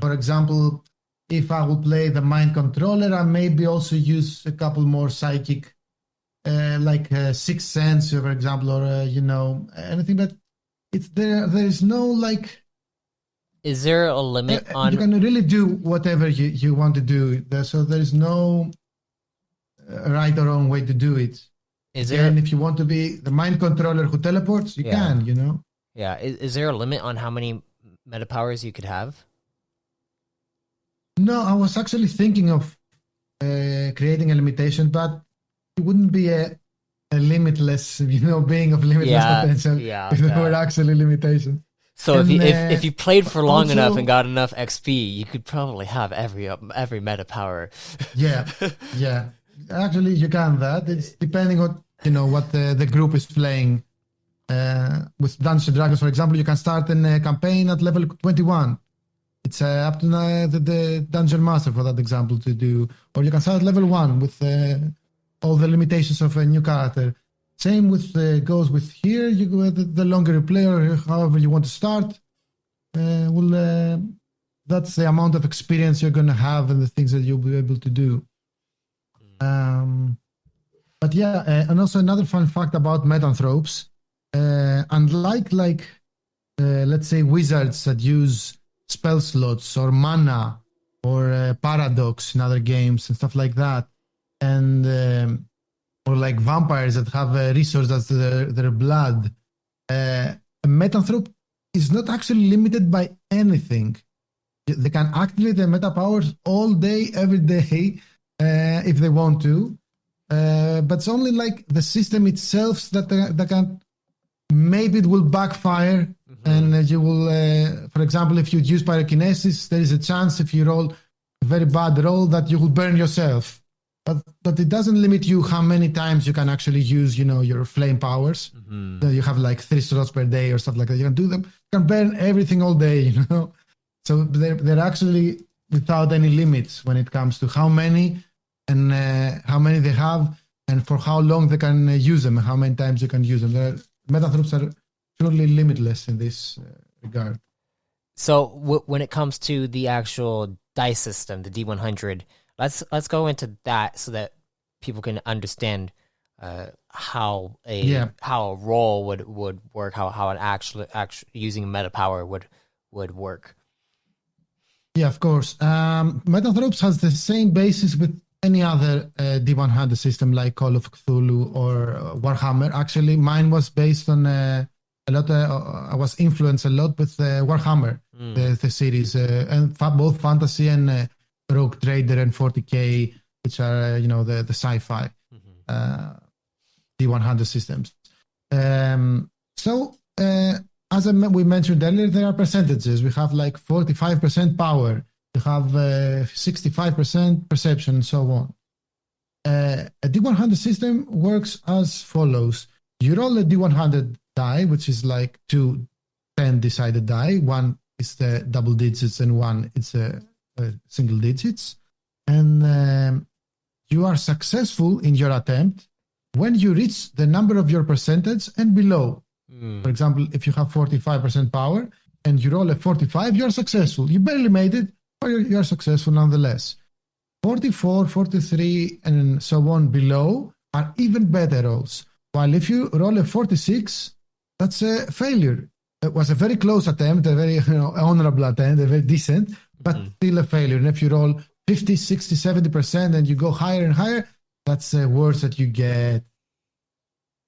For example, if I will play the mind controller, I maybe also use a couple more psychic, like Sixth Sense, for example, or anything. But it's there. There is no like. Is there a limit on? You can really do whatever you want to do. So there is no right or wrong way to do it. And if you want to be the mind controller who teleports, you can. Yeah. Is there a limit on how many meta powers you could have? No, I was actually thinking of creating a limitation, but it wouldn't be a limitless, being of limitless potential if there were actually limitations. So if you played for long enough and got enough XP, you could probably have every meta power. Yeah. Actually, you can that. It's depending on what the group is playing. With Dungeons and Dragons, for example, you can start in a campaign at level 21. It's up to the dungeon master for that example to do. Or you can start at level 1 with all the limitations of a new character. Same with goes with here. You go the longer you play or however you want to start. That's the amount of experience you're going to have and the things that you'll be able to do. But yeah, and also another fun fact about Metanthropes. Unlike let's say wizards that use spell slots or mana or paradox in other games and stuff like that, and or like vampires that have a resource that's their blood. A Metanthrope is not actually limited by anything. They can activate their meta powers all day, every day, if they want to. But it's only like the system itself that can. Maybe it will backfire, and you will, for example, if you use pyrokinesis, there is a chance if you roll a very bad roll that you will burn yourself. But it doesn't limit you how many times you can actually use, your flame powers. So you have like 3 slots per day or stuff like that. You can do them. You can burn everything all day, So they're actually without any limits when it comes to how many and how many they have and for how long they can use them and how many times you can use them. Metanthropes are truly limitless in this regard. So when it comes to the actual dice system, the D100, let's go into that so that people can understand how a roll would work, how an actually using a meta power would work. Yeah, of course. Metanthropes has the same basis with any other D100 system like Call of Cthulhu or Warhammer. Actually, mine was based on a lot. I was influenced a lot with Warhammer, the series, and both fantasy and Rogue Trader and 40K, which are the sci-fi D100 systems. So as we mentioned earlier, there are percentages. We have like 45% power. You have 65% perception, and so on. A D100 system works as follows. You roll a D100 die, which is like 2 10-sided die. One is the double digits and one is a single digits. And you are successful in your attempt when you reach the number of your percentage and below. For example, if you have 45% power and you roll a 45, you are successful. You barely made it, but you are successful nonetheless. 44, 43, and so on below are even better rolls. While if you roll a 46, that's a failure. it was a very close attempt, a very honorable attempt, a very decent, but still a failure. And if you roll 50, 60, 70% and you go higher and higher, that's the worst that you get.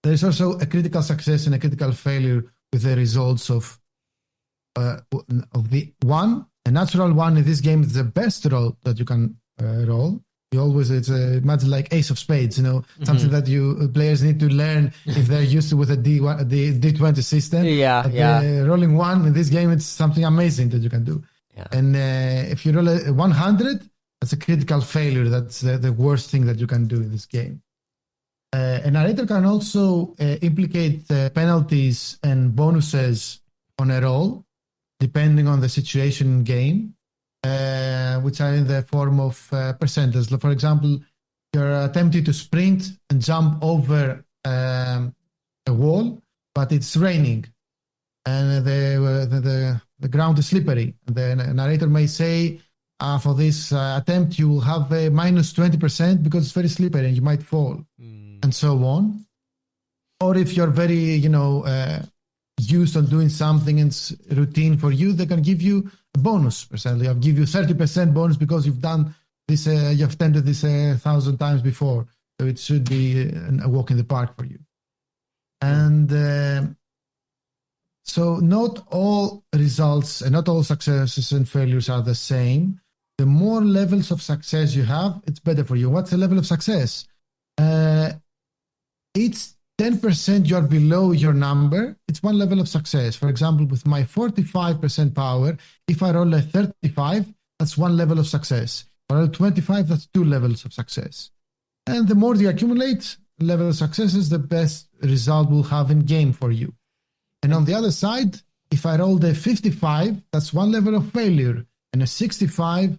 There is also a critical success and a critical failure with the results of the one. A natural one in this game is the best roll that you can roll. You always, it's imagine like Ace of Spades, something that you players need to learn if they're used to with a D20 system. Rolling one in this game, it's something amazing that you can do. Yeah. And if you roll a 100, that's a critical failure. That's the worst thing that you can do in this game. A narrator can also implicate penalties and bonuses on a roll, depending on the situation in game. Which are in the form of percentage. For example, you're attempting to sprint and jump over a wall, but it's raining and the ground is slippery. The narrator may say, for this attempt, you will have a minus 20% because it's very slippery and you might fall, and so on. Or if you're very, used on doing something and it's routine for you, they can give you a bonus percent. I'll give you 30% bonus because you've done this, you've attempted this 1,000 times before. So it should be a walk in the park for you. And so not all results and not all successes and failures are the same. The more levels of success you have, it's better for you. What's the level of success? It's 10% you're below your number, it's one level of success. For example, with my 45% power, if I roll a 35, that's one level of success. If I roll 25, that's two levels of success. And the more you accumulate level of successes, the best result will have in game for you. And on the other side, if I rolled a 55, that's one level of failure. And a 65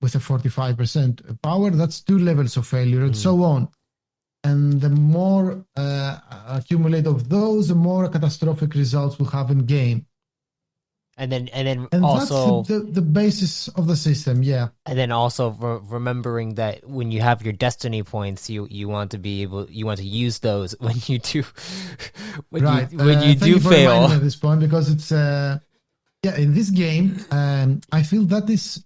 with a 45% power, that's two levels of failure, and so on. And the more accumulate of those, the more catastrophic results we'll have in game. And then also that's the basis of the system, yeah. And then also remembering that when you have your destiny points, you want to use those when you do when you do fail. At this point, because it's in this game, I feel that is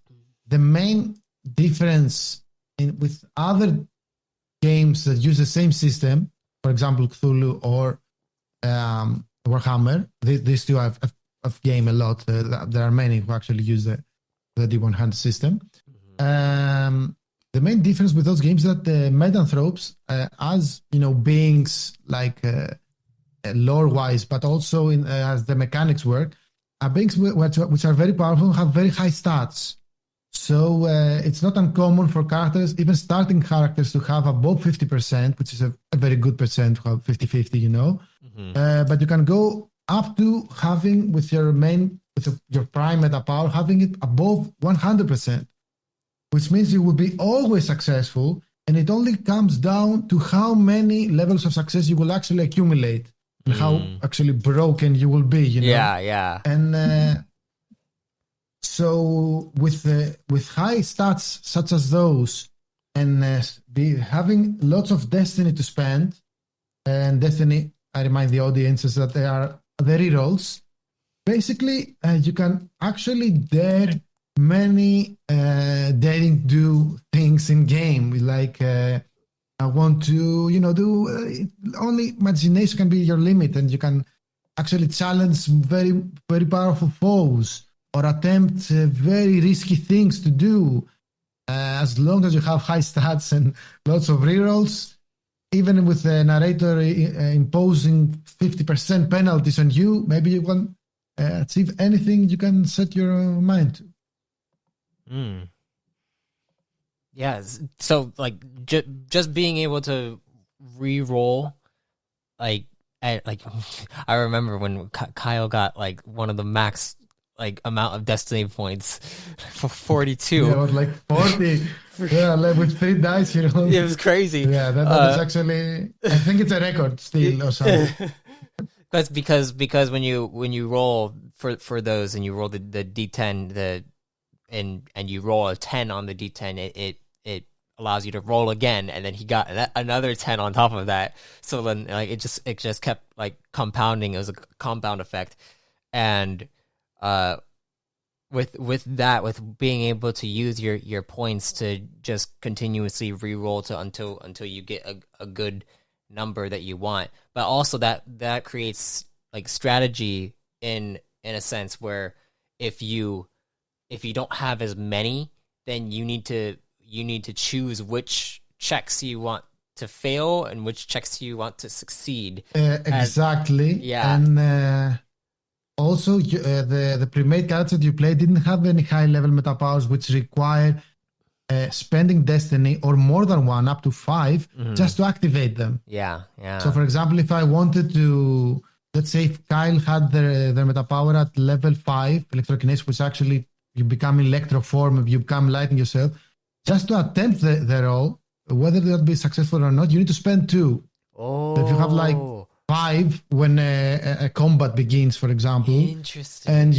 the main difference with other games that use the same system, for example, Cthulhu or Warhammer. These two I've game a lot. There are many who actually use the D100 system. The main difference with those games is that the Metanthropes, as beings like lore-wise, but also as the mechanics work, are beings which are very powerful, have very high stats. So it's not uncommon for characters, even starting characters, to have above 50%, which is a very good percent to have 50-50, but you can go up to having with your prime meta power, having it above 100%, which means you will be always successful, and it only comes down to how many levels of success you will actually accumulate and how actually broken you will be, Yeah. And so with high stats such as those, and having lots of destiny to spend, and destiny, I remind the audiences that they are the rerolls. Basically, you can actually dare many daring do things in game. Like I want to, do only imagination can be your limit, and you can actually challenge very, very powerful foes or attempt very risky things to do. As long as you have high stats and lots of rerolls, even with the narrator imposing 50% penalties on you, maybe you can achieve anything you can set your mind to. Yeah, so like just being able to re-roll, I remember when Kyle got like one of the max amount of destiny points for 42. Yeah, it was like 40. Yeah, like with 3 dice, It was crazy. Yeah, that is actually, I think it's a record still or something. That's because when you roll for those and you roll the D10 and you roll a 10 on the D10, it allows you to roll again, and then he got another 10 on top of that. So then it just kept like compounding. It was a compound effect. and with being able to use your points to just continuously re-roll until you get a good number that you want, but also that creates like strategy in a sense where if you don't have as many, then you need to choose which checks you want to fail and which checks you want to succeed. Exactly. Yeah. And also, the pre-made characters that you play didn't have any high-level meta powers, which require spending destiny or more than one, up to 5, just to activate them. Yeah. So, for example, if I wanted to, let's say, if Kyle had their meta power at level 5, electrokinesis, which actually you become electroform, you become lighting yourself, just to attempt the roll, whether that be successful or not, you need to spend 2. Oh. So if you have like 5 when a combat begins, for example. Interesting. And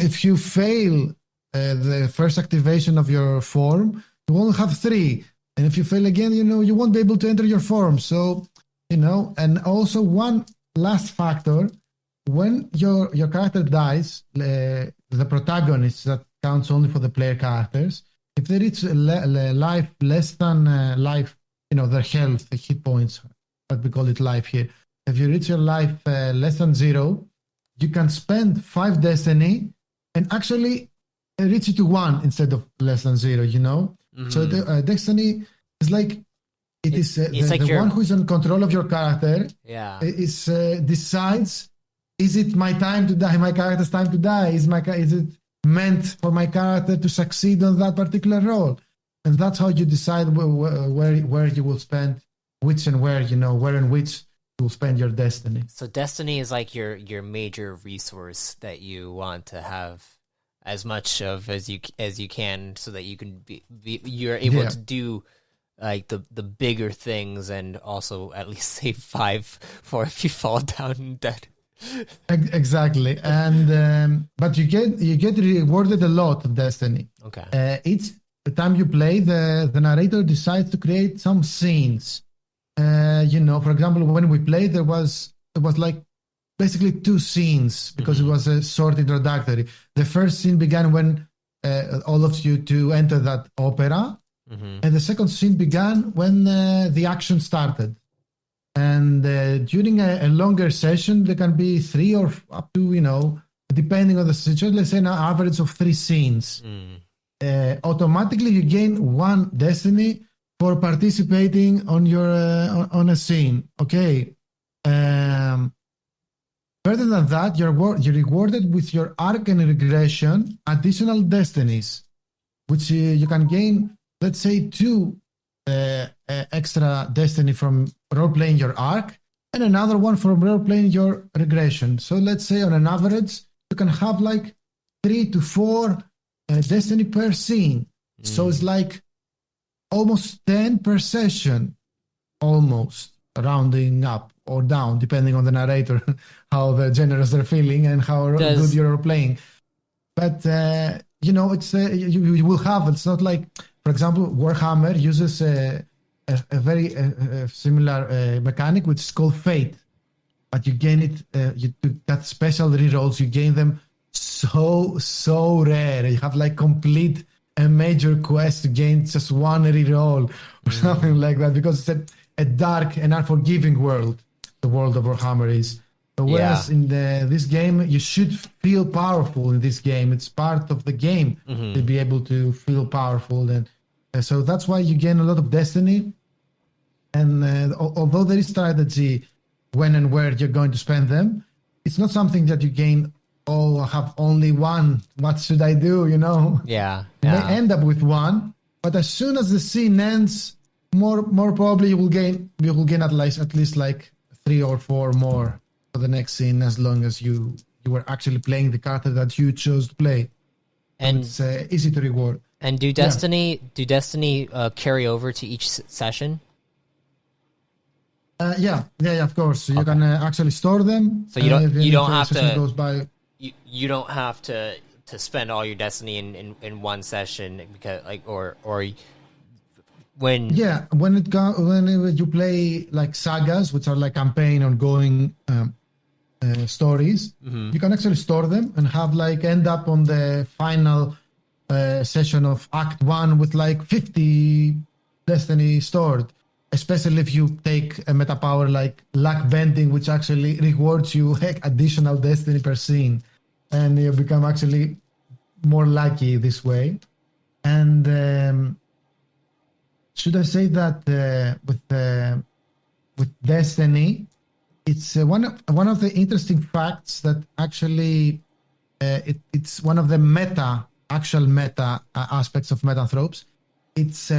if you fail the first activation of your form, you won't have 3. And if you fail again, you won't be able to enter your form. So, and also one last factor, when your character dies, the protagonist, that counts only for the player characters, if they reach life less than life, their health, the hit points, but we call it life here. If you reach your life less than 0, you can spend 5 destiny and actually reach it to 1 instead of less than 0, So the destiny is like, it's the one who is in control of your character. Yeah. Decides, is it my time to die? My character's time to die? Is it meant for my character to succeed on that particular role? And that's how you decide where you will spend which and where, where and which you will spend your destiny. So destiny is like your major resource that you want to have as much of as you can, so that you can you're able to do like the bigger things, and also at least save 5 for if you fall down dead. Exactly. And but you get rewarded a lot of destiny. Okay. Each time you play, the narrator decides to create some scenes. For example, when we played, it was like basically 2 scenes, because it was a short introductory. The first scene began when all of you to enter that opera, and the second scene began when the action started. And during a longer session, there can be 3 or up to, depending on the situation, let's say an average of 3 scenes. Automatically, you gain 1 destiny for participating on your on a scene. Okay. Further than that, you're rewarded with your arc and regression additional destinies, which you can gain, let's say, 2 extra destiny from role-playing your arc, and another one from role-playing your regression. So let's say on an average, you can have like 3 to 4 destiny per scene. So it's like almost 10 per session, almost, rounding up or down, depending on the narrator, how the generous they're feeling and how good you're playing. But, it's you will have, it's not like, for example, Warhammer uses a very similar mechanic, which is called Fate. But you gain it, you got special rerolls, you gain them so rare. You have like complete a major quest to gain just 1 reroll or something like that, because it's a dark and unforgiving world. The world of Warhammer is. So whereas in this game, you should feel powerful in this game. It's part of the game to be able to feel powerful. And so that's why you gain a lot of destiny. And although there is strategy when and where you're going to spend them, it's not something that you gain, I have only 1. What should I do? Yeah. You may end up with 1, but as soon as the scene ends, more probably you will gain at least like 3 or 4 more for the next scene, as long as you were actually playing the character that you chose to play. And it's easy to reward. And do Destiny carry over to each session? Yeah, of course. So you can actually store them. So you don't have to goes by. You don't have to spend all your destiny in one session, because when you play like sagas, which are like campaign ongoing stories, you can actually store them and have like end up on the final session of Act 1 with like 50 Destiny stored. Especially if you take a meta power like luck bending, which actually rewards you additional Destiny per scene, and you become actually more lucky this way. And should I say that with Destiny, it's one of the interesting facts that actually it's one of the actual meta aspects of Metanthropes. It's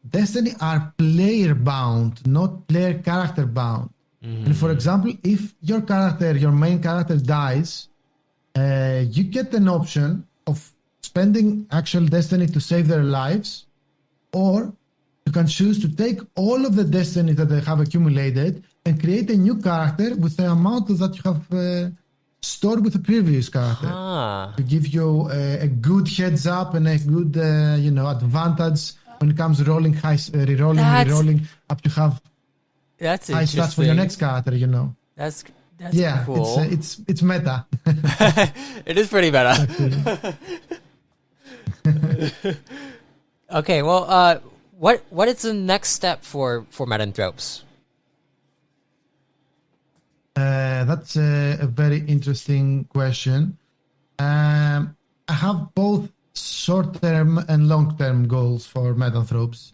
Destiny are player bound, not player character bound. And for example, if your main character dies, you get an option of spending actual Destiny to save their lives, or you can choose to take all of the Destiny that they have accumulated and create a new character with the amount that you have stored with the previous character. To give you a good heads up and a good advantage when it comes to rerolling up to have that's high stats for your next character. That's cool. It's meta. It is pretty meta. Okay, well, what is the next step for Metanthropes? That's a very interesting question. I have both short-term and long-term goals for Metanthropes.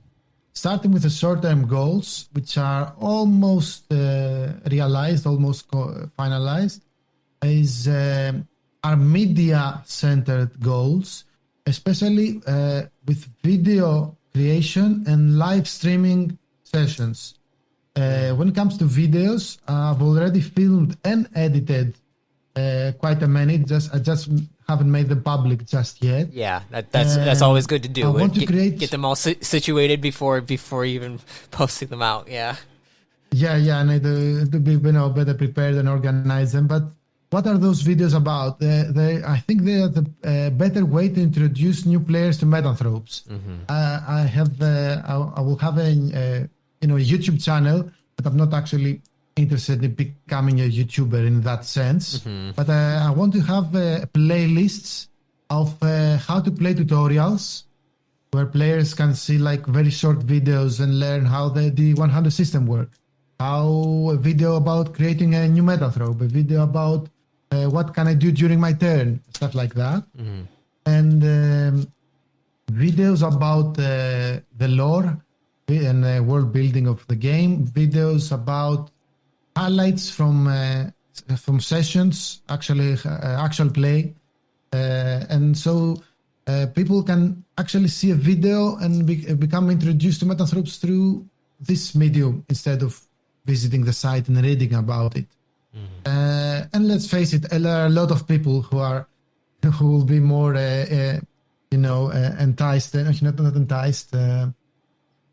Starting with the short-term goals, which are almost realized, almost finalized, is our media-centered goals, especially with video creation and live streaming sessions. When it comes to videos, I've already filmed and edited quite a many. I just haven't made them public just yet. Yeah, that's always good to do. I want to get them all situated before even posting them out. Yeah. Yeah, I need to be better prepared and organize them. But what are those videos about? I think they are the better way to introduce new players to Metanthropes. I will have a YouTube channel, but I'm not actually interested in becoming a YouTuber in that sense. But I want to have playlists of how to play tutorials where players can see like very short videos and learn how the D100 system works. A video about creating a new Metanthrope, a video about what can I do during my turn, stuff like that. And videos about the lore and world building of the game, videos about highlights from sessions, actual play, and so people can actually see a video and become introduced to Metanthropes through this medium instead of visiting the site and reading about it. And let's face it, there are a lot of people who will be more enticed, not enticed,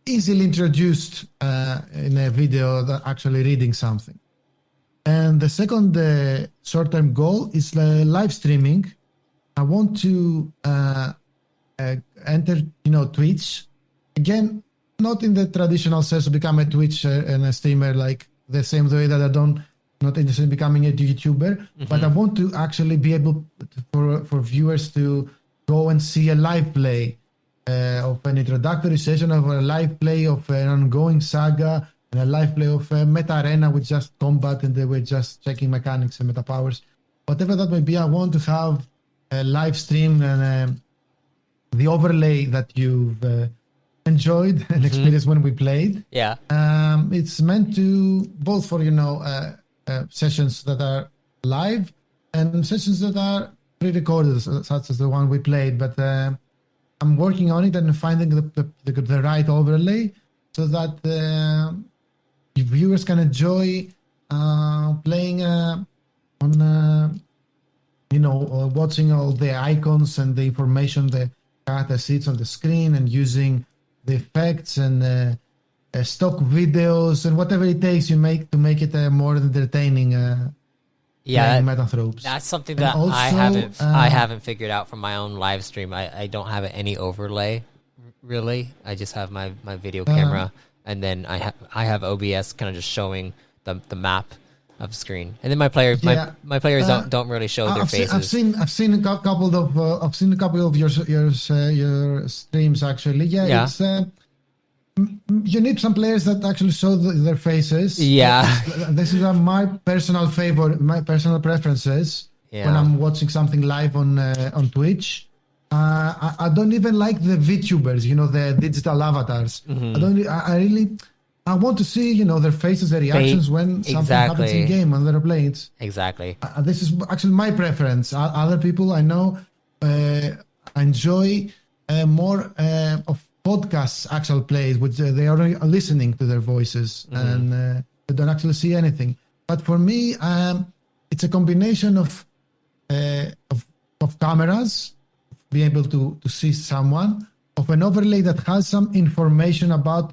easily introduced in a video than actually reading something. And the second short-term goal is live streaming. I want to enter, Twitch. Again, not in the traditional sense to become a Twitch and a streamer, like the same way that not interested in becoming a YouTuber, but I want to actually be able for viewers to go and see a live play of an introductory session, of a live play of an ongoing saga, and a live play of a meta arena with just combat and they were just checking mechanics and meta powers. Whatever that may be, I want to have a live stream and the overlay that you've enjoyed and experienced when we played. Yeah. It's meant to both for, sessions that are live and sessions that are pre-recorded, such as the one we played. But I'm working on it and finding the right overlay so that viewers can enjoy playing on, watching all the icons and the information the character sees on the screen and using the effects and stock videos and whatever it takes to make it more entertaining. Metanthropes. That's something that also, I haven't figured out from my own live stream. I don't have any overlay, really. I just have my video camera, and then I have OBS kind of just showing the map of screen, and then my players don't really show their faces. I've seen a couple of your streams actually. Yeah. It's you need some players that actually show their faces. Yeah, this is my personal favorite, my personal preferences. Yeah. When I'm watching something live on Twitch. I don't even like the VTubers, the digital avatars. Mm-hmm. I want to see, their faces, their reactions when something happens in game when they're playing. Exactly. This is actually my preference. Other people I know enjoy more of podcasts actual plays, which they are listening to their voices and they don't actually see anything. But for me, it's a combination of cameras, be able to see someone, of an overlay that has some information about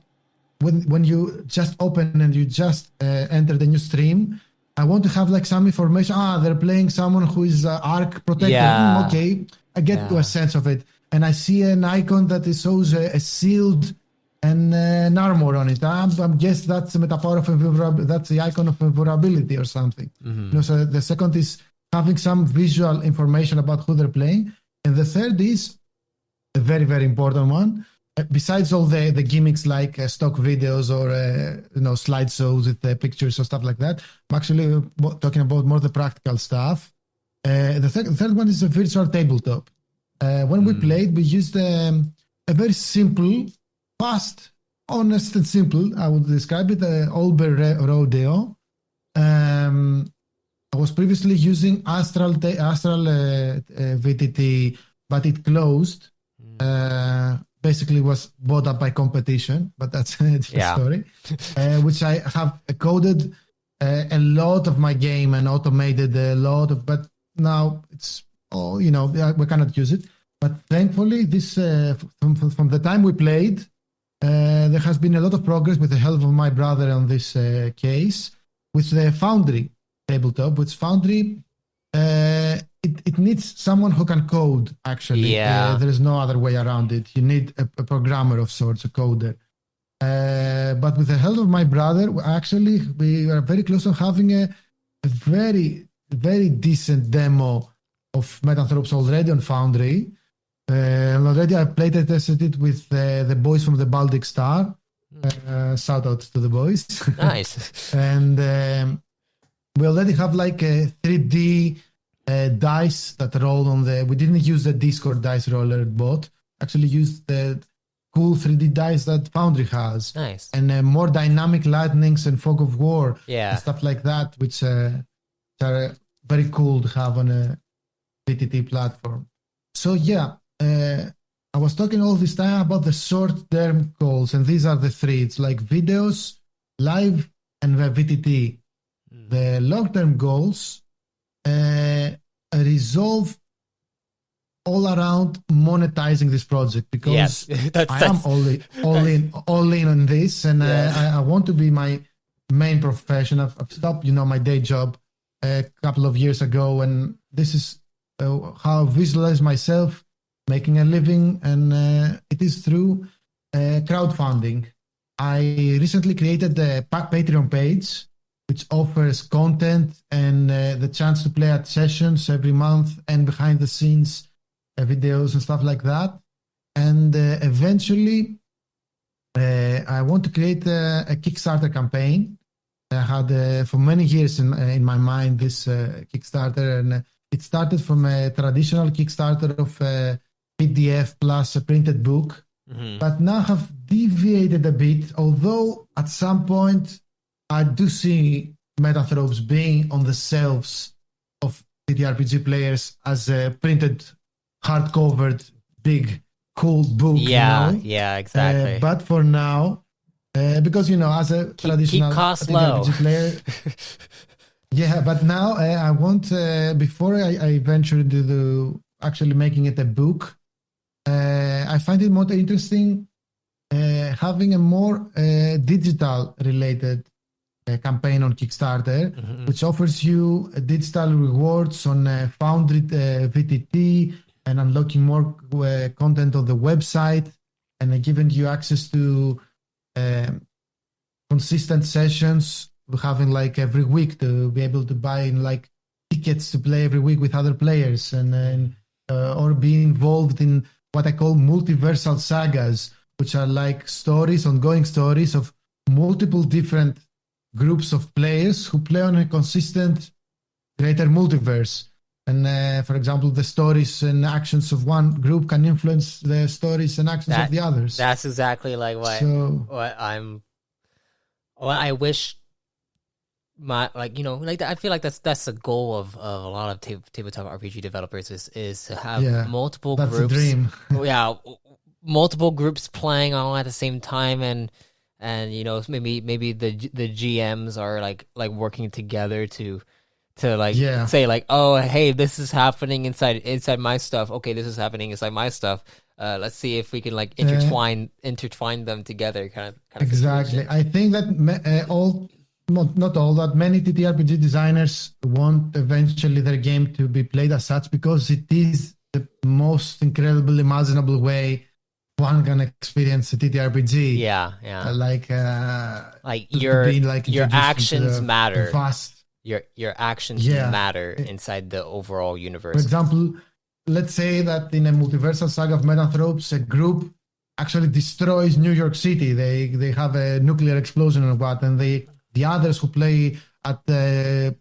when you just open and you just enter the new stream. I want to have like some information. They're playing someone who is arc protected. Yeah. Okay, I get to a sense of it, and I see an icon that shows a shield and an armor on it. I guess that's a metaphor of that's the icon of vulnerability or something. Mm-hmm. So the second is having some visual information about who they're playing. And the third is a very, very important one. Besides all the gimmicks like stock videos or slideshows with pictures or stuff like that, I'm actually talking about more the practical stuff. The third one is a virtual tabletop. When we played, we used a very simple, fast, honest and simple, I would describe it, Olber Rodeo. I was previously using Astral VTT, but it closed. Basically was bought up by competition, but that's a different story. Which I have coded a lot of my game and automated a lot of, but now it's we cannot use it. But thankfully, this from the time we played, there has been a lot of progress with the help of my brother on this case with the Foundry tabletop. With Foundry, it needs someone who can code, actually. There is no other way around it. You need a programmer of sorts, a coder. But with the help of my brother, actually, we are very close to having a very, very decent demo of Metanthropes already on Foundry. Already I've played and tested it with the boys from the Baltic Star. Shout out to the boys. Nice. And we already have like a 3D dice that roll on we didn't use the Discord dice roller bot, actually used the cool 3D dice that Foundry has. Nice. And more dynamic lightnings and fog of war and stuff like that, which are very cool to have on a VTT platform. So I was talking all this time about the short-term goals, and these are the three. It's like videos, live, and the VTT. The long-term goals resolve all around monetizing this project, because I am all in on this, and I want to be my main profession. I've stopped, my day job a couple of years ago, and this is how I visualize myself making a living, and it is through crowdfunding. I recently created a Patreon page which offers content and the chance to play at sessions every month and behind the scenes videos and stuff like that. And eventually, I want to create a Kickstarter campaign. I had for many years in my mind this Kickstarter, and it started from a traditional Kickstarter of PDF plus a printed book, but now have deviated a bit, although at some point I do see Metanthropes being on the shelves of TTRPG players as a printed, hard-covered, big, cool book. Yeah, exactly. But for now, because, as a traditional keep costs low. TTRPG player, but now I want, before I venture into actually making it a book, I find it more interesting having a more digital-related campaign on Kickstarter, which offers you digital rewards on Foundry VTT and unlocking more content on the website, and giving you access to consistent sessions having like every week to be able to buy like tickets to play every week with other players and or be involved in what I call multiversal sagas, which are like stories, ongoing stories of multiple different groups of players who play on a consistent greater multiverse. And for example, the stories and actions of one group can influence the stories and actions of the others. That's exactly like what I wish I feel like that's the goal of a lot of tabletop RPG developers is to have multiple that's groups. A dream. Multiple groups playing all at the same time, and maybe the GMs are like working together to say like, oh, hey, this is happening inside my stuff. Okay, this is happening inside my stuff. Let's see if we can like intertwine them together, kind of exactly. situation. I think that not all, that many TTRPG designers want eventually their game to be played as such because it is the most incredible, imaginable way one can experience a TTRPG. Yeah. Your actions matter. Your actions matter inside the overall universe. For example, let's say that in a multiversal saga of Metanthropes, a group actually destroys New York City. They have a nuclear explosion or what, and the others who play at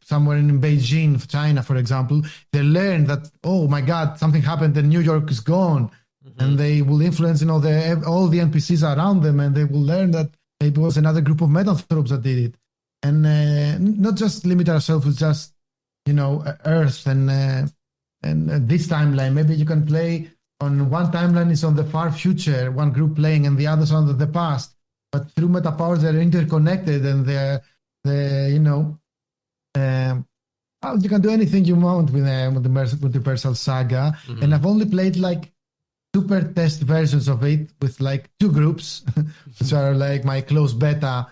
somewhere in Beijing, China, for example, they learn that, oh my God, something happened and New York is gone. Mm-hmm. And they will influence all the NPCs around them, and they will learn that it was another group of Metanthropes that did it. And not just limit ourselves with just, Earth and this timeline. Maybe you can play on one timeline is on the far future, one group playing, and the others on the past. But through meta powers, they're interconnected, and you can do anything you want with the multiversal saga. Mm-hmm. And I've only played like super test versions of it with like 2 groups, which are like my close beta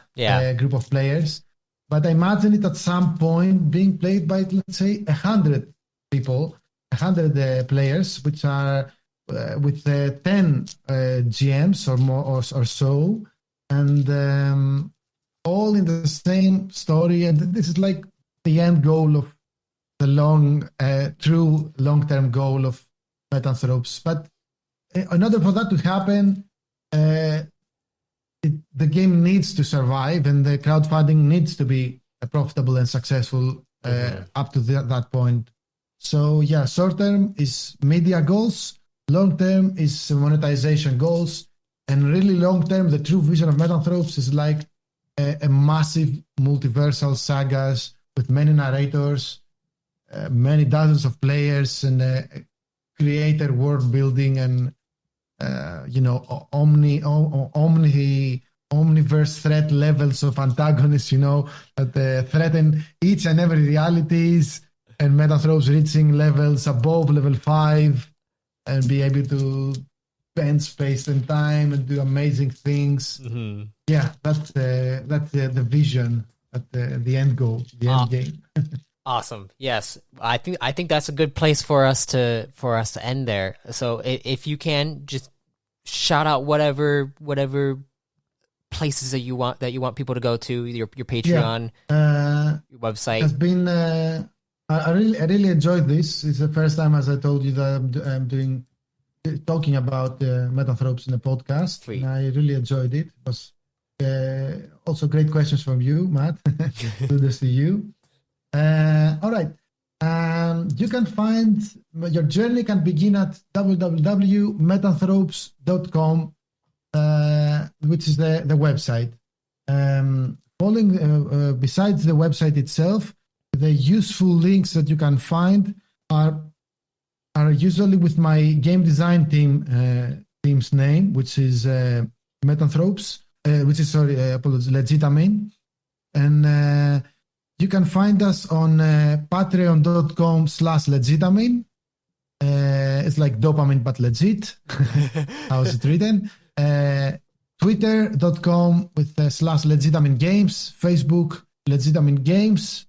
group of players. But I imagine it at some point being played by, let's say, 100 people, 100 players, which are with 10 GMs or more or so. And all in the same story. And this is like the end goal of the true long-term goal of Metanthropes. But in order for that to happen, the game needs to survive, and the crowdfunding needs to be profitable and successful up to that point. So short-term is media goals, long-term is monetization goals. And really long-term, the true vision of Metanthropes is like a massive multiversal sagas with many narrators, many dozens of players, and creator world building, and omniverse threat levels of antagonists, that threaten each and every realities, and Metanthropes reaching levels above level 5 and be able to bend space and time and do amazing things. Mm-hmm. Yeah, that's the vision at the end goal, the end game. Awesome. Yes, I think that's a good place for us to end there. So if you can just shout out whatever places that you want people to go to, your Patreon, your website. Has been I really enjoyed this. It's the first time, as I told you, that I'm talking about Metanthropes in a podcast. Sweet. And I really enjoyed it. It was also great questions from you, Matt. Kudos to you. All right. You can find your journey can begin at www.metanthropes.com, which is the website. Besides the website itself, the useful links that you can find are usually with my game design team's name, which is Metanthropes, Legitamine. And you can find us on patreon.com/Legitamine. It's like dopamine, but legit. How's it written? Twitter.com with /Legitamine Games. Facebook, Legitamine Games.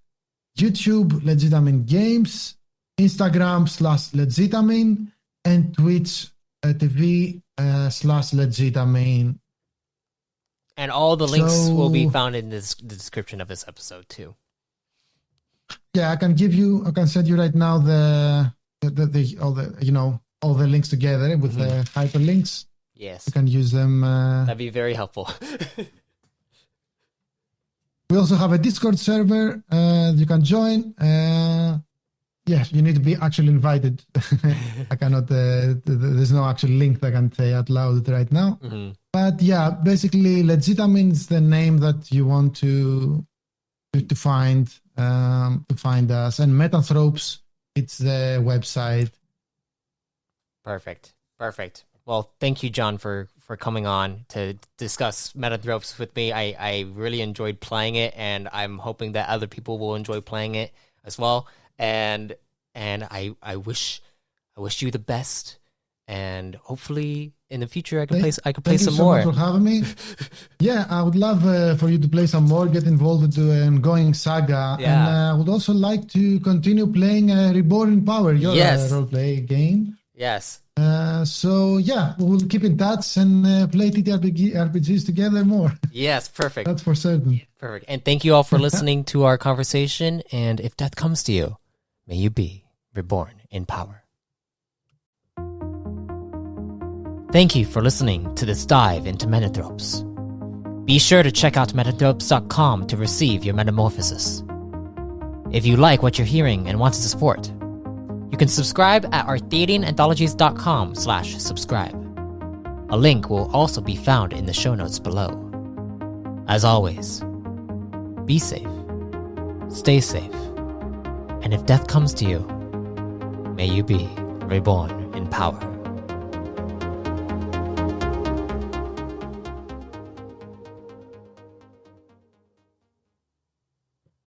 YouTube, Legitamine Games. Instagram /Legitamine. And Twitch TV /Legitamine. And all the links will be found in the description of this episode too. Yeah, I can send you right now all the links together with the hyperlinks. Yes. You can use them. That'd be very helpful. We also have a Discord server you can join. You need to be actually invited. I cannot, there's no actual link that I can say out loud right now. Mm-hmm. But yeah, basically, Legitimate is the name that you want to find us. And Metanthropes, it's the website. Perfect. Well, thank you, John, for coming on to discuss Metanthropes with me. I really enjoyed playing it, and I'm hoping that other people will enjoy playing it as well. And I wish you the best, and hopefully in the future I can play some more. Thank you so much for having me. Yeah, I would love for you to play some more, get involved into an ongoing saga, and I would also like to continue playing Reborn in Power, your roleplay game. Yes. So yeah, we'll keep in touch and play TTRPGs together more. Yes, perfect. That's for certain. Perfect. And thank you all for listening to our conversation. And if death comes to you, may you be reborn in power. Thank you for listening to this dive into Metanthropes. Be sure to check out metanthropes.com to receive your metamorphosis. If you like what you're hearing and want to support, you can subscribe at arthadiananthologies.com/subscribe. A link will also be found in the show notes below. As always, be safe, stay safe, and if death comes to you, may you be reborn in power.